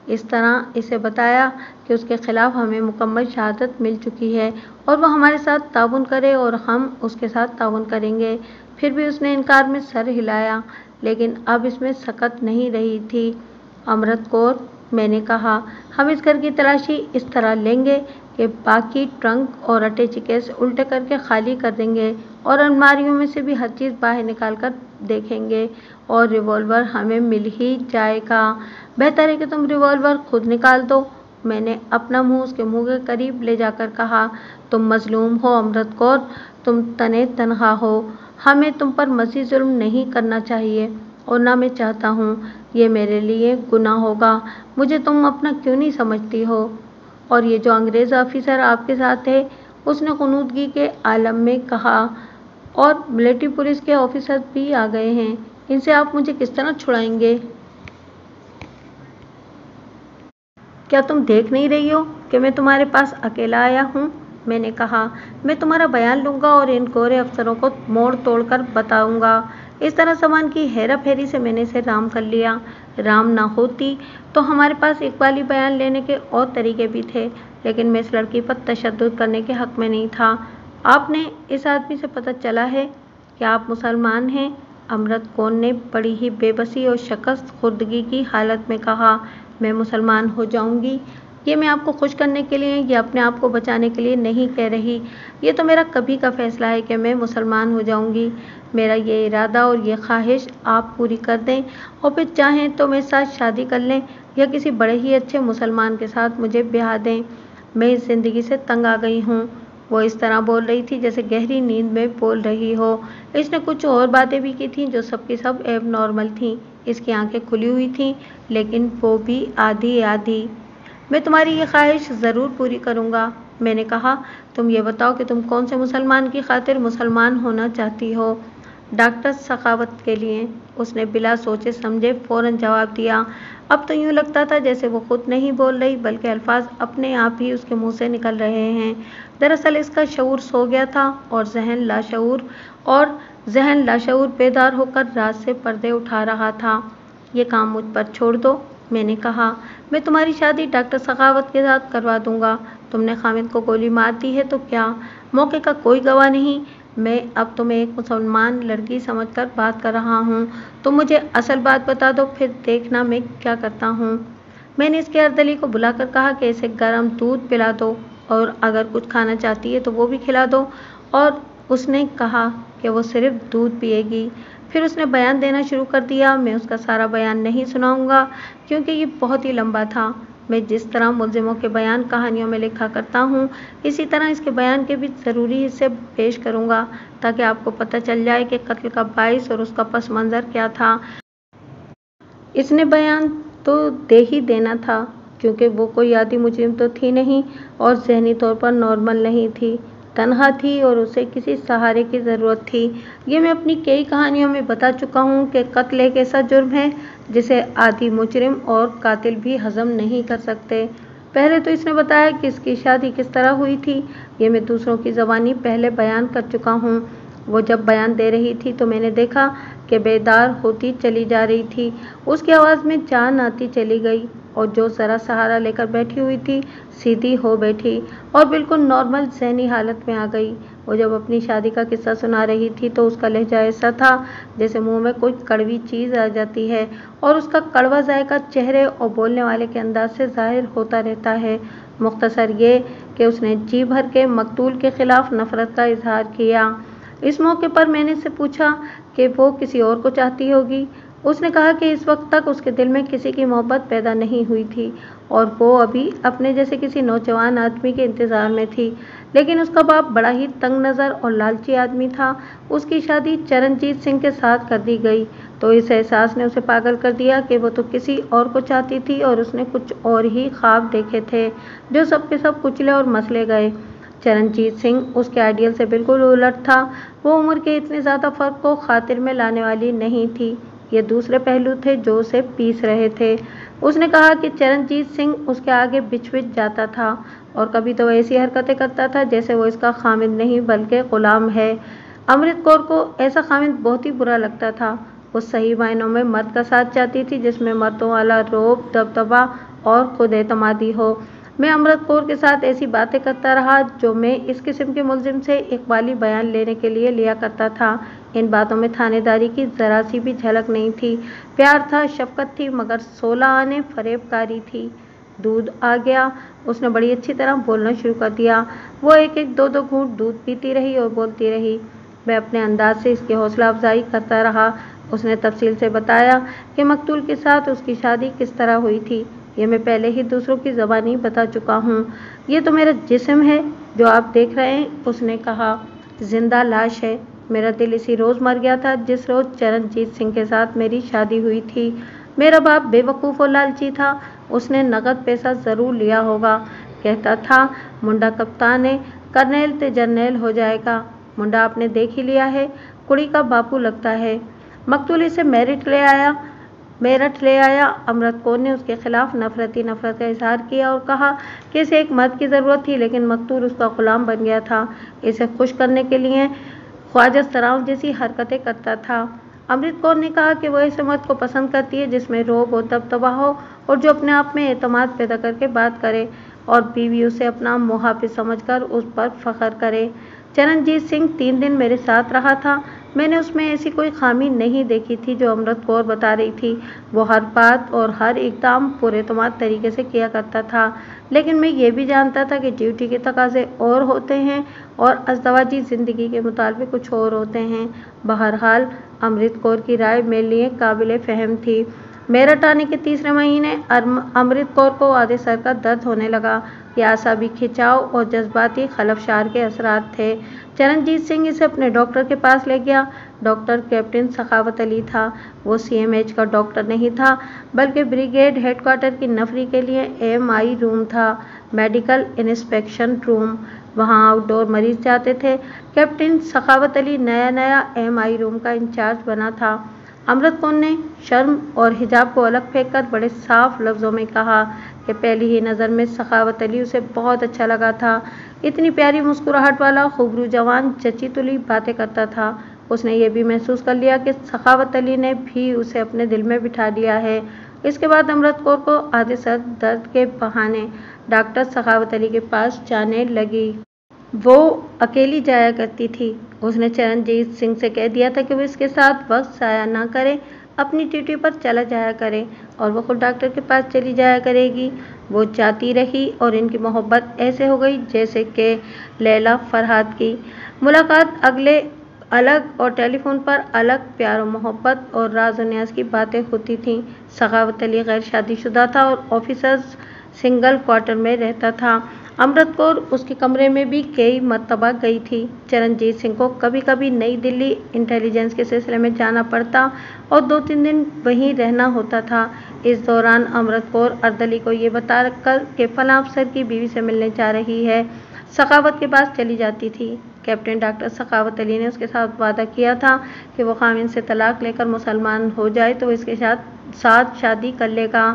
इस तरह इसे बताया कि उसके ख़िलाफ़ हमें मुकम्मल शहादत मिल चुकी है और वो हमारे साथ ताउन करे और हम उसके साथ ताउन करेंगे। फिर भी उसने इनकार में सर हिलाया, लेकिन अब इसमें सकत नहीं रही थी। अमृत कौर, मैंने कहा, हम इस घर की तलाशी इस तरह लेंगे कि बाकी ट्रंक और अटैची केस उल्टे करके खाली कर देंगे और अलमारियों में से भी हर चीज़ बाहर निकाल कर देखेंगे और रिवॉल्वर हमें मिल ही जाएगा। बेहतर है कि तुम रिवॉल्वर खुद निकाल दो। मैंने अपना मुंह उसके मुंह के करीब ले जाकर कहा, तुम मजलूम हो अमृत कौर, तुम तने तनहा हो। हमें तुम पर मज़ीद जुल्म नहीं करना चाहिए और ना मैं चाहता हूँ। ये मेरे लिए गुनाह होगा। मुझे तुम अपना क्यों नहीं समझती हो? और ये जो अंग्रेज़ ऑफिसर आपके साथ है, उसने क़नूदगी के आलम में कहा, और मिलिट्री पुलिस के ऑफिसर भी आ गए हैं। इनसे आप मुझे किस तरह छुड़ाएंगे? क्या तुम देख नहीं रही हो कि मैं तुम्हारे पास अकेला आया हूँ? मैंने कहा, मैं तुम्हारा बयान लूँगा और इन गोरे अफसरों को मोड़ तोड़ कर बताऊँगा। इस तरह सामान की हेरा फेरी से मैंने इसे राम कर लिया। राम ना होती तो हमारे पास इकबाली बयान लेने के और तरीके भी थे, लेकिन मैं इस लड़की पर तशद्दुद करने के हक़ में नहीं था। आपने इस आदमी से पता चला है कि आप मुसलमान हैं? अमृत कौर ने बड़ी ही बेबसी और शिकस्त खुर्दगी की हालत में कहा, मैं मुसलमान हो जाऊंगी। ये मैं आपको खुश करने के लिए या अपने आप को बचाने के लिए नहीं कह रही। ये तो मेरा कभी का फ़ैसला है कि मैं मुसलमान हो जाऊंगी। मेरा ये इरादा और ये ख्वाहिश आप पूरी कर दें और फिर चाहें तो मेरे साथ शादी कर लें या किसी बड़े ही अच्छे मुसलमान के साथ मुझे ब्याह दें। मैं इस ज़िंदगी से तंग आ गई हूँ। वो इस तरह बोल रही थी जैसे गहरी नींद में बोल रही हो। इसने कुछ और बातें भी की थीं जो सबकी सब एब नॉर्मल थीं। इसकी आंखें खुली हुई थीं, लेकिन वो भी आधी आधी। मैं तुम्हारी ये ख्वाहिश ज़रूर पूरी करूँगा। मैंने कहा, तुम ये बताओ कि तुम कौन से मुसलमान की खातिर मुसलमान होना चाहती हो? डॉक्टर सखावत के लिए। उसने बिना सोचे समझे फौरन जवाब दिया। अब तो यूं लगता था जैसे वो खुद नहीं बोल रही बल्कि अल्फाज अपने आप ही उसके मुंह से निकल रहे हैं। दरअसल इसका शऊर सो गया था और जहन लाशऊर बेदार होकर रात से पर्दे उठा रहा था। ये काम मुझ पर छोड़ दो, मैंने कहा। मैं तुम्हारी शादी डॉक्टर सखावत के साथ करवा दूंगा। तुमने खामिद को गोली मार दी है तो क्या? मौके का कोई गवाह नहीं। मैं अब तुम्हें एक मुसलमान लड़की समझकर बात कर रहा हूँ। तुम मुझे असल बात बता दो, फिर देखना मैं क्या करता हूँ। मैंने इसके अर्दली को बुलाकर कहा कि इसे गर्म दूध पिला दो और अगर कुछ खाना चाहती है तो वो भी खिला दो। और उसने कहा कि वो सिर्फ दूध पिएगी। फिर उसने बयान देना शुरू कर दिया। मैं उसका सारा बयान नहीं सुनाऊंगा क्योंकि ये बहुत ही लंबा था। मैं जिस तरह मुलजिमों के बयान कहानियों में लिखा करता हूँ, इसी तरह इसके बयान के भी ज़रूरी हिस्से पेश करूँगा ताकि आपको पता चल जाए कि कत्ल का बाइस और उसका पस मंज़र क्या था। इसने बयान तो दे ही देना था क्योंकि वो कोई आदि मुजरिम तो थी नहीं और ज़हनी तौर पर नॉर्मल नहीं थी, तन्हा थी और उसे किसी सहारे की ज़रूरत थी। ये मैं अपनी कई कहानियों में बता चुका हूँ कि कत्ल एक ऐसा जुर्म है जिसे आदि मुजरिम और कातिल भी हजम नहीं कर सकते। पहले तो इसने बताया कि इसकी शादी किस तरह हुई थी। ये मैं दूसरों की ज़बानी पहले बयान कर चुका हूँ। वो जब बयान दे रही थी तो मैंने देखा कि बेदार होती चली जा रही थी। उसकी आवाज़ में जान आती चली गई और जो ज़रा सहारा लेकर बैठी हुई थी सीधी हो बैठी और बिल्कुल नॉर्मल ज़हनी हालत में आ गई। वो जब अपनी शादी का किस्सा सुना रही थी तो उसका लहजा ऐसा था जैसे मुंह में कोई कड़वी चीज़ आ जाती है और उसका कड़वा जायका चेहरे और बोलने वाले के अंदाज से जाहिर होता रहता है। मुख्तसर ये कि उसने जी भर के मकतूल के खिलाफ नफरत का इजहार किया। इस मौके पर मैंने उससे पूछा कि वो किसी और को चाहती होगी। उसने कहा कि इस वक्त तक उसके दिल में किसी की मोहब्बत पैदा नहीं हुई थी और वो अभी अपने जैसे किसी नौजवान आदमी के इंतज़ार में थी। लेकिन उसका बाप बड़ा ही तंग नज़र और लालची आदमी था। उसकी शादी चरणजीत सिंह के साथ कर दी गई तो इस एहसास ने उसे पागल कर दिया कि वो तो किसी और को चाहती थी और उसने कुछ और ही ख्वाब देखे थे जो सब के सब कुचले और मसले गए। चरणजीत सिंह उसके आइडियल से बिल्कुल उलट था। वो उम्र के इतने ज़्यादा फ़र्क को खातिर में लाने वाली नहीं थी। ये दूसरे पहलू थे जो उसे पीस रहे थे। उसने कहा कि चरणजीत सिंह उसके आगे बिछ जाता था और कभी तो ऐसी हरकतें करता था जैसे वो इसका खामिद नहीं बल्कि ग़ुलाम है। अमृत कौर को ऐसा खामिद बहुत ही बुरा लगता था। वो सही मायनों में मर्द का साथ चाहती थी जिसमें मर्दों वाला रौब, दबदबा और खुद एतमादी हो। मैं अमृत कौर के साथ ऐसी बातें करता रहा जो मैं इस किस्म के मुलजिम से इकबाली बयान लेने के लिए लिया करता था। इन बातों में थानेदारी की ज़रा सी भी झलक नहीं थी। प्यार था, शफकत थी, मगर 16 आने फरेबकारी थी। दूध आ गया। उसने बड़ी अच्छी तरह बोलना शुरू कर दिया। वो एक एक दो दो घूंट दूध पीती रही और बोलती रही। मैं अपने अंदाज से इसकी हौसला अफजाई करता रहा। उसने तफसील से बताया कि मकतूल के साथ उसकी शादी किस तरह हुई थी। ये मैं पहले ही दूसरों की ज़बानी बता चुका हूँ। ये तो मेरा जिस्म है जो आप देख रहे हैं, उसने कहा। जिंदा लाश है। मेरा दिल इसी रोज़ मर गया था जिस रोज़ चरणजीत सिंह के साथ मेरी शादी हुई थी। मेरा बाप बेवकूफ़ और लालची था। उसने नकद पैसा ज़रूर लिया होगा। कहता था मुंडा कप्तान है, कर्नेल ते जर्नेल हो जाएगा। मुंडा आपने देख ही लिया है, कुड़ी का बापू लगता है। मकतूल इसे मेरठ ले आया। अमृत कौर ने उसके खिलाफ नफरत का इजहार किया और कहा कि इसे एक मर्द की ज़रूरत थी लेकिन मकतूल उसका गुलाम बन गया था। इसे खुश करने के लिए ख्वाजा सराव जैसी हरकतें करता था। अमृत कौर ने कहा कि वो ऐसे मर्द को पसंद करती है जिसमें रौब और दबदबा हो और जो अपने आप में एतमाद पैदा करके बात करे और बीवी उसे अपना मुहाफिज समझकर उस पर फख्र करे। चरणजीत सिंह 3 दिन मेरे साथ रहा था। मैंने उसमें ऐसी कोई खामी नहीं देखी थी जो अमृत कौर बता रही थी। वो हर बात और हर इक़दाम पुरएतमाद तरीके से किया करता था। लेकिन मैं ये भी जानता था कि ड्यूटी के तकाज़े और होते हैं और अज़दवाजी ज़िंदगी के मुतालबे कुछ और होते हैं। बहरहाल अमृत कौर की राय मेरे लिए काबिल फ़हम थी। मेरठ आने के तीसरे महीने अमृत कौर को आधे सर का दर्द होने लगा। यह आसाबी खिंचाव और जज्बाती खलफशार के असरात थे। चरणजीत सिंह इसे अपने डॉक्टर के पास ले गया। डॉक्टर कैप्टन सखावत अली था। वो CMH का डॉक्टर नहीं था बल्कि ब्रिगेड हेडक्वार्टर की नफरी के लिए MI रूम था, मेडिकल इंस्पेक्शन रूम। वहां आउटडोर मरीज जाते थे। कैप्टन सखावत अली नया MI रूम का इंचार्ज बना था। अमृत कौर ने शर्म और हिजाब को अलग फेंककर बड़े साफ लफ्जों में कहा कि पहली ही नज़र में सखावत अली उसे बहुत अच्छा लगा था। इतनी प्यारी मुस्कुराहट वाला खूबरू जवान जची तुली बातें करता था। उसने ये भी महसूस कर लिया कि सखावत अली ने भी उसे अपने दिल में बिठा लिया है। इसके बाद अमृत कौर को आधे सर दर्द के बहाने डॉक्टर सखावत अली के पास जाने लगी। वो अकेली जाया करती थी। उसने चरणजीत सिंह से कह दिया था कि वो इसके साथ वक्त ज़ाया ना करे, अपनी ड्यूटी पर चला जाया करे और वो खुद डॉक्टर के पास चली जाया करेगी। वो जाती रही और इनकी मोहब्बत ऐसे हो गई जैसे कि लैला फरहाद की मुलाकात अगले अलग और टेलीफोन पर अलग प्यार और मोहब्बत और राज और न्याज की बातें होती थीं। सखावत अली गैर शादीशुदा था और ऑफिसर्स सिंगल क्वार्टर में रहता था। अमृत कौर उसके कमरे में भी कई मर्तबा गई थी। चरणजीत सिंह को कभी कभी नई दिल्ली इंटेलिजेंस के सिलसिले में जाना पड़ता और 2-3 दिन वहीं रहना होता था। इस दौरान अमृत कौर अर्दली को ये बताकर कि फलां अफसर की बीवी से मिलने जा रही है, सखावत के पास चली जाती थी। कैप्टन डॉक्टर सखावत अली ने उसके साथ वादा किया था कि वो खामिन से तलाक लेकर मुसलमान हो जाए तो वो इसके साथ शादी कर लेगा।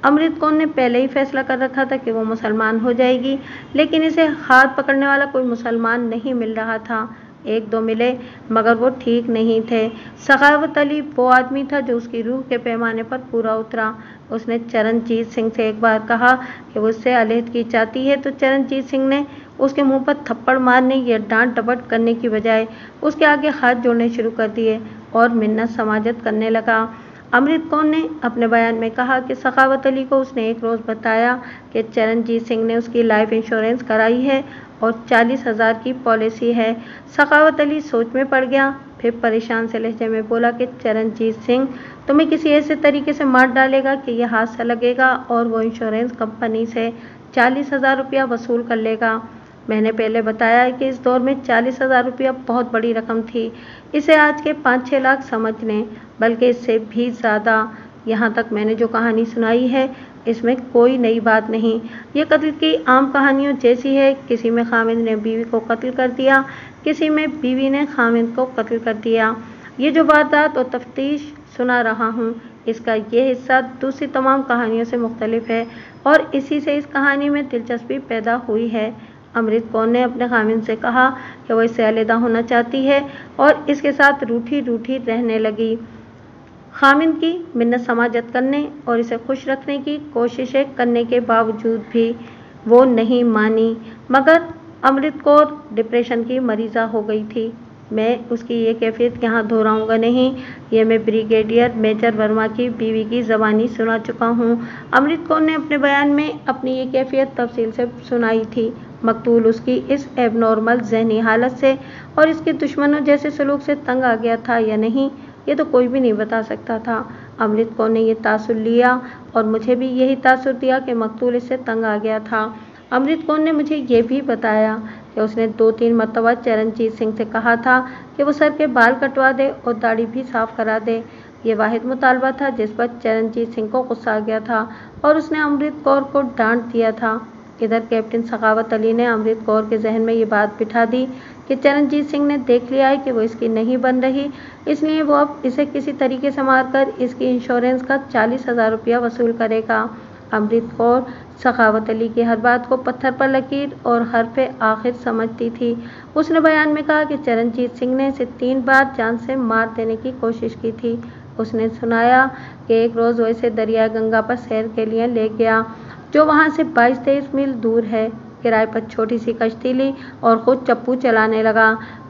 अमृत कौर ने पहले ही फैसला कर रखा था कि वो मुसलमान हो जाएगी, लेकिन इसे हाथ पकड़ने वाला कोई मुसलमान नहीं मिल रहा था। 1-2 मिले मगर वो ठीक नहीं थे। सखावत अली वो आदमी था जो उसकी रूह के पैमाने पर पूरा उतरा। उसने चरणजीत सिंह से एक बार कहा कि वो उससे अलहदगी चाहती है तो चरणजीत सिंह ने उसके मुंह पर थप्पड़ मारने या डांट डपट करने की बजाय उसके आगे हाथ जोड़ने शुरू कर दिए और मिन्नत समाजत करने लगा। अमृत कौर ने अपने बयान में कहा कि सखावत अली को उसने एक रोज़ बताया कि चरणजीत सिंह ने उसकी लाइफ इंश्योरेंस कराई है और 40,000 की पॉलिसी है। सखावत अली सोच में पड़ गया, फिर परेशान से लहजे में बोला कि चरणजीत सिंह तुम्हें किसी ऐसे तरीके से मार डालेगा कि यह हादसा लगेगा और वो इंश्योरेंस कंपनी से 40,000 रुपया वसूल कर लेगा। मैंने पहले बताया है कि इस दौर में 40,000 रुपया बहुत बड़ी रकम थी। इसे आज के 5-6 लाख समझ लें, बल्कि इससे भी ज़्यादा। यहाँ तक मैंने जो कहानी सुनाई है इसमें कोई नई बात नहीं। ये कत्ल की आम कहानियों जैसी है। किसी में खामिद ने बीवी को कत्ल कर दिया, किसी में बीवी ने खामिद को कत्ल कर दिया। ये जो वारदात और तफ्तीश सुना रहा हूँ इसका ये हिस्सा दूसरी तमाम कहानियों से मुख्तलिफ है और इसी से इस कहानी में दिलचस्पी पैदा हुई है। अमृत कौर ने अपने खामिद से कहा कि वो इससे अलहदा होना चाहती है और इसके साथ रूठी रूठी रहने लगी। खामिद की मिन्नत समाजत करने और इसे खुश रखने की कोशिशें करने के बावजूद भी वो नहीं मानी, मगर अमृत कौर डिप्रेशन की मरीज़ा हो गई थी। मैं उसकी ये कैफियत यहाँ दोहराऊँगा नहीं, ये मैं ब्रिगेडियर मेजर वर्मा की बीवी की ज़बानी सुना चुका हूँ। अमृत कौर ने अपने बयान में अपनी ये कैफियत तफसील से सुनाई थी। मकतूल उसकी इस एबनॉर्मल जहनी हालत से और इसके दुश्मनों जैसे सलूक से तंग आ गया था या नहीं, ये तो कोई भी नहीं बता सकता था। अमृत कौर ने यह तासुर लिया और मुझे भी यही तासुर दिया कि मकतूल इससे तंग आ गया था। अमृत कौर ने मुझे ये भी बताया कि उसने 2-3 मरतबा चरणजीत सिंह से कहा था कि वो सर के बाल कटवा दे और दाढ़ी भी साफ करा दे। ये वाहिद मुतालबा था जिस पर चरणजीत सिंह को गुस्सा आ गया था और उसने अमृत कौर को डांट दिया था। इधर कैप्टन सखावत अली ने अमृत कौर के जहन में ये बात बिठा दी कि चरणजीत सिंह ने देख लिया है कि वो इसकी नहीं बन रही, इसलिए वो अब इसे किसी तरीके से मारकर इसकी इंश्योरेंस का 40,000 रुपया वसूल करेगा। अमृत कौर सखावत अली की हर बात को पत्थर पर लकीर और हरफ़े आखिर समझती थी। उसने बयान में कहा कि चरणजीत सिंह ने इसे 3 बार जान से मार देने की कोशिश की थी। उसने सुनाया कि एक रोज़ वो इसे दरिया गंगा पर सैर के लिए ले गया, जो वहाँ से 22-23 मील दूर है। किराए पर छोटी सी कश्ती ली और खुद चप्पू चलाने लगा।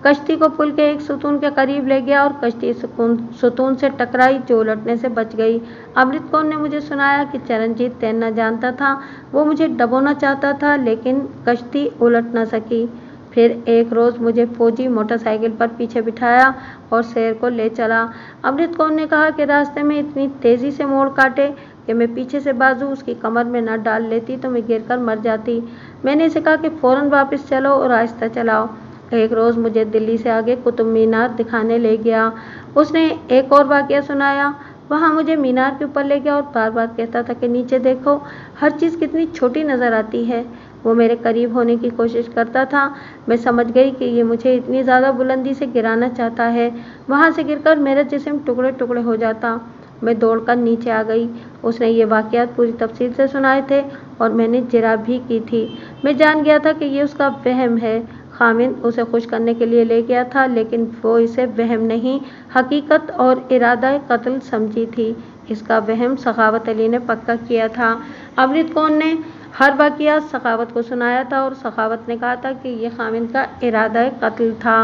कश्ती को पुल के एक सुतून के करीब ले गया और कश्ती सुतून से टकराई जो उलटने से बच गई। अमृत कौर ने मुझे सुनाया कि चरणजीत तैरना जानता था, वो मुझे डबोना चाहता था लेकिन कश्ती उलट न सकी। फिर एक रोज़ मुझे फौजी मोटरसाइकिल पर पीछे बिठाया और सैर को ले चला। अमृत कौर ने कहा कि रास्ते में इतनी तेज़ी से मोड़ काटे कि मैं पीछे से बाजू उसकी कमर में न डाल लेती तो मैं गिरकर मर जाती। मैंने इसे कहा कि फ़ौरन वापस चलो और आहिस्ता चलाओ। एक रोज़ मुझे दिल्ली से आगे कुतुब मीनार दिखाने ले गया। उसने एक और वाक़या सुनाया। वहाँ मुझे मीनार के ऊपर ले गया और बार बार कहता था कि नीचे देखो, हर चीज़ कितनी छोटी नज़र आती है। وہ میرے قریب ہونے کی کوشش کرتا تھا۔ میں سمجھ گئی کہ یہ مجھے اتنی زیادہ بلندی سے گرانا چاہتا ہے۔ وہاں سے گر کر میرا جسم ٹکڑے ٹکڑے ہو جاتا۔ میں دوڑ کر نیچے آ گئی۔ اس نے یہ واقعات پوری تفصیل سے سنائے تھے اور میں نے جرح بھی کی تھی۔ میں جان گیا تھا کہ یہ اس کا وہم ہے۔ خاوند اسے خوش کرنے کے لیے لے گیا تھا، لیکن وہ اسے وہم نہیں، حقیقت اور ارادہ قتل سمجھی تھی۔ اس کا وہم سخاوت علی نے پکا کیا تھا۔ امرت کور نے ہر واقعہ سخاوت کو سنایا تھا اور سخاوت نے کہا تھا کہ یہ خاوند کا ارادہ قتل تھا۔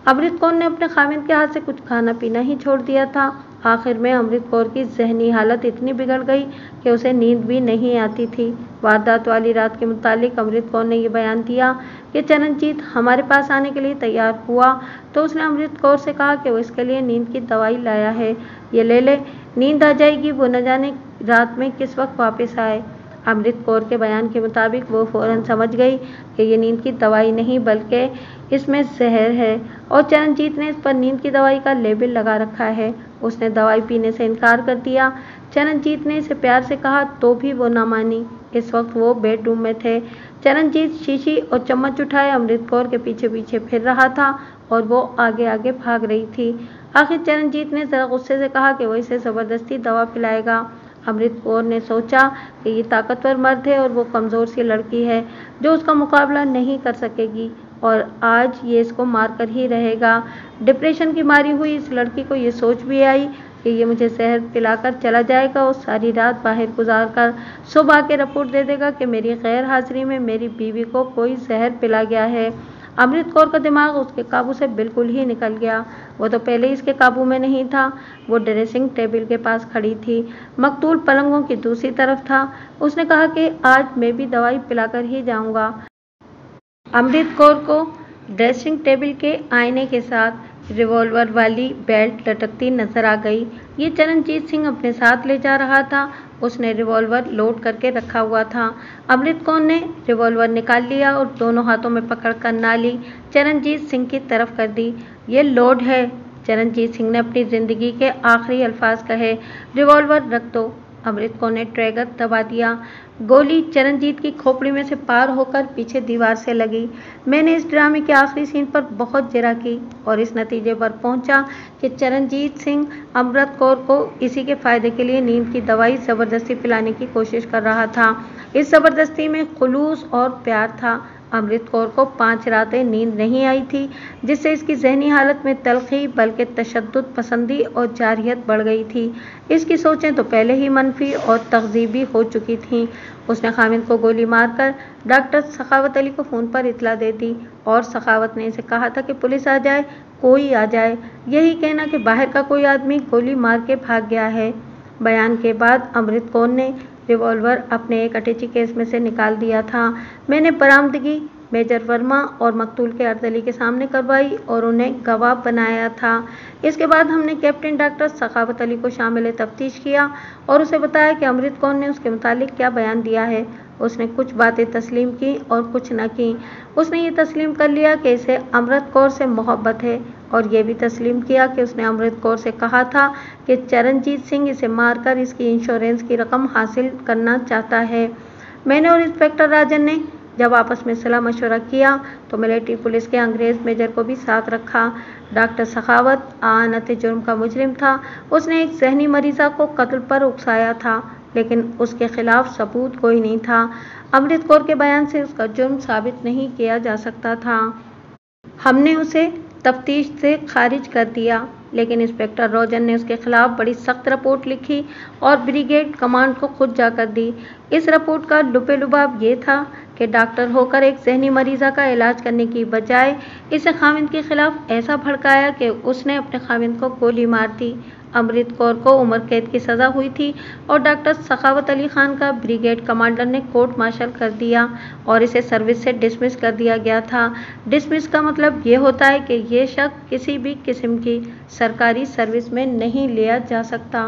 امرت کور نے اپنے خاوند کے ہاتھ سے کچھ کھانا پینا ہی چھوڑ دیا تھا۔ آخر میں امرت کور کی ذہنی حالت اتنی بگڑ گئی کہ اسے نیند بھی نہیں آتی تھی۔ واردات والی رات کے متعلق امرت کور نے یہ بیان دیا کہ چرنجیت ہمارے پاس آنے کے لیے تیار ہوا تو اس نے امرت کور سے کہا کہ وہ اس کے لیے نیند کی دوائی لایا ہے، یہ لے لے، نیند آ جائے گی، وہ نہ جانے رات میں کس وقت واپس آئے۔ امرت کور کے بیان کے مطابق وہ فوراً سمجھ گئی کہ یہ نیند کی دوائی نہیں بلکہ اس میں زہر ہے اور چرنجیت نے اس پر نیند کی دوائی کا لیبل لگا رکھا ہے۔ اس نے دوائی پینے سے انکار کر دیا۔ چرنجیت نے اسے پیار سے کہا تو بھی وہ نہ مانی۔ اس وقت وہ بیڈ روم میں تھے۔ چرنجیت شیشی اور چمچ اٹھائے امرت کور کے پیچھے پیچھے پھر رہا تھا اور وہ آگے آگے بھاگ رہی تھی۔ آخر چرنجیت نے ذرا غصے سے کہا کہ وہ اسے زبردستی دوا پلائے گا۔ امرت کور نے سوچا کہ یہ طاقتور مرد ہے اور وہ کمزور سی لڑکی ہے جو اس کا مقابلہ نہیں کر سکے گی اور آج یہ اس کو مار کر ہی رہے گا۔ ڈپریشن کی ماری ہوئی اس لڑکی کو یہ سوچ بھی آئی کہ یہ مجھے زہر پلا کر چلا جائے گا اور ساری رات باہر گزار کر صبح آ کے رپورٹ دے دے گا کہ میری غیر حاضری میں میری بیوی کو کوئی زہر پلا گیا ہے۔ امرت کور کا دماغ اس کے قابو سے بالکل ہی نکل گیا۔ وہ تو پہلے ہی اس کے قابو میں نہیں تھا۔ وہ ڈریسنگ ٹیبل کے پاس کھڑی تھی، مقتول پلنگوں کی دوسری طرف تھا۔ اس نے کہا کہ آج میں بھی دوائی پلا کر ہی جاؤں گا۔ امرت کور کو ڈریسنگ ٹیبل کے آئینے کے ساتھ ریوالور والی بیلٹ لٹکتی نظر آ گئی۔ یہ چرنجیت سنگھ اپنے ساتھ لے جا رہا تھا۔ اس نے ریوالور لوڈ کر کے رکھا ہوا تھا۔ امرت کور نے ریوالور نکال لیا اور دونوں ہاتھوں میں پکڑ کر نالی چرنجیت سنگھ کی طرف کر دی۔ یہ لوڈ ہے، چرنجیت سنگھ نے اپنی زندگی کے آخری الفاظ کہے۔ ریوالور رکھ دو۔ امرت کور نے ٹریگر دبا دیا۔ گولی چرنجیت کی کھوپڑی میں سے پار ہو کر پیچھے دیوار سے لگی۔ میں نے اس ڈرامے کے آخری سین پر بہت جرح کی اور اس نتیجے پر پہنچا کہ چرنجیت سنگھ امرت کور کو اسی کے فائدے کے لیے نیند کی دوائی زبردستی پلانے کی کوشش کر رہا تھا۔ اس زبردستی میں خلوص اور پیار تھا۔ امرت کور کو 5 راتیں نیند نہیں آئی تھی، جس سے اس کی ذہنی حالت میں تلخی بلکہ تشدد پسندی اور جارحیت بڑھ گئی تھی۔ اس کی سوچیں تو پہلے ہی منفی اور تہذیبی ہو چکی تھیں۔ اس نے خاوند کو گولی مار کر ڈاکٹر سخاوت علی کو فون پر اطلاع دے دی اور سخاوت نے اسے کہا تھا کہ پولیس آ جائے، کوئی آ جائے، یہی کہنا کہ باہر کا کوئی آدمی گولی مار کے بھاگ گیا ہے۔ بیان کے بعد امرت کور نے ریوالور اپنے ایک اٹیچی کیس میں سے نکال دیا تھا۔ میں نے برآمدگی میجر ورما اور مقتول کے ارد علی کے سامنے کروائی اور انہیں گواہ بنایا تھا۔ اس کے بعد ہم نے کیپٹن ڈاکٹر سخاوت علی کو شامل تفتیش کیا اور اسے بتایا کہ امرت کور نے اس کے متعلق کیا بیان دیا ہے۔ اس نے کچھ باتیں تسلیم کی اور کچھ نہ کی۔ اس نے یہ تسلیم کر لیا کہ اسے امرت کور سے محبت ہے اور یہ بھی تسلیم کیا کہ اس نے امرت کور سے کہا تھا کہ چرنجیت سنگھ اسے مار کر اس کی انشورنس کی رقم حاصل کرنا چاہتا ہے۔ میں نے اور انسپکٹر راجن نے جب آپس میں صلاح مشورہ کیا تو ملٹری پولیس کے انگریز میجر کو بھی ساتھ رکھا۔ ڈاکٹر سخاوت اعانت جرم کا مجرم تھا۔ اس نے ایک ذہنی مریضہ کو قتل پر اکسایا تھا، لیکن اس کے خلاف ثبوت کوئی نہیں تھا۔ امرت کور کے بیان سے اس کا جرم ثابت نہیں کیا جا سکتا تھا۔ ہم نے اسے تفتیش سے خارج کر دیا، لیکن انسپکٹر روجن نے اس کے خلاف بڑی سخت رپورٹ لکھی اور بریگیڈ کمانڈ کو خود جا کر دی۔ اس رپورٹ کا لب لباب یہ تھا کہ ڈاکٹر ہو کر ایک ذہنی مریضہ کا علاج کرنے کی بجائے اسے خاوند کے خلاف ایسا بھڑکایا کہ اس نے اپنے خاوند کو گولی مار دی۔ امرت کور کو عمر قید کی سزا ہوئی تھی اور ڈاکٹر سخاوت علی خان کا بریگیڈ کمانڈر نے کورٹ مارشل کر دیا اور اسے سروس سے ڈسمس کر دیا گیا تھا۔ ڈسمس کا مطلب یہ ہوتا ہے کہ یہ شخص کسی بھی قسم کی سرکاری سروس میں نہیں لیا جا سکتا۔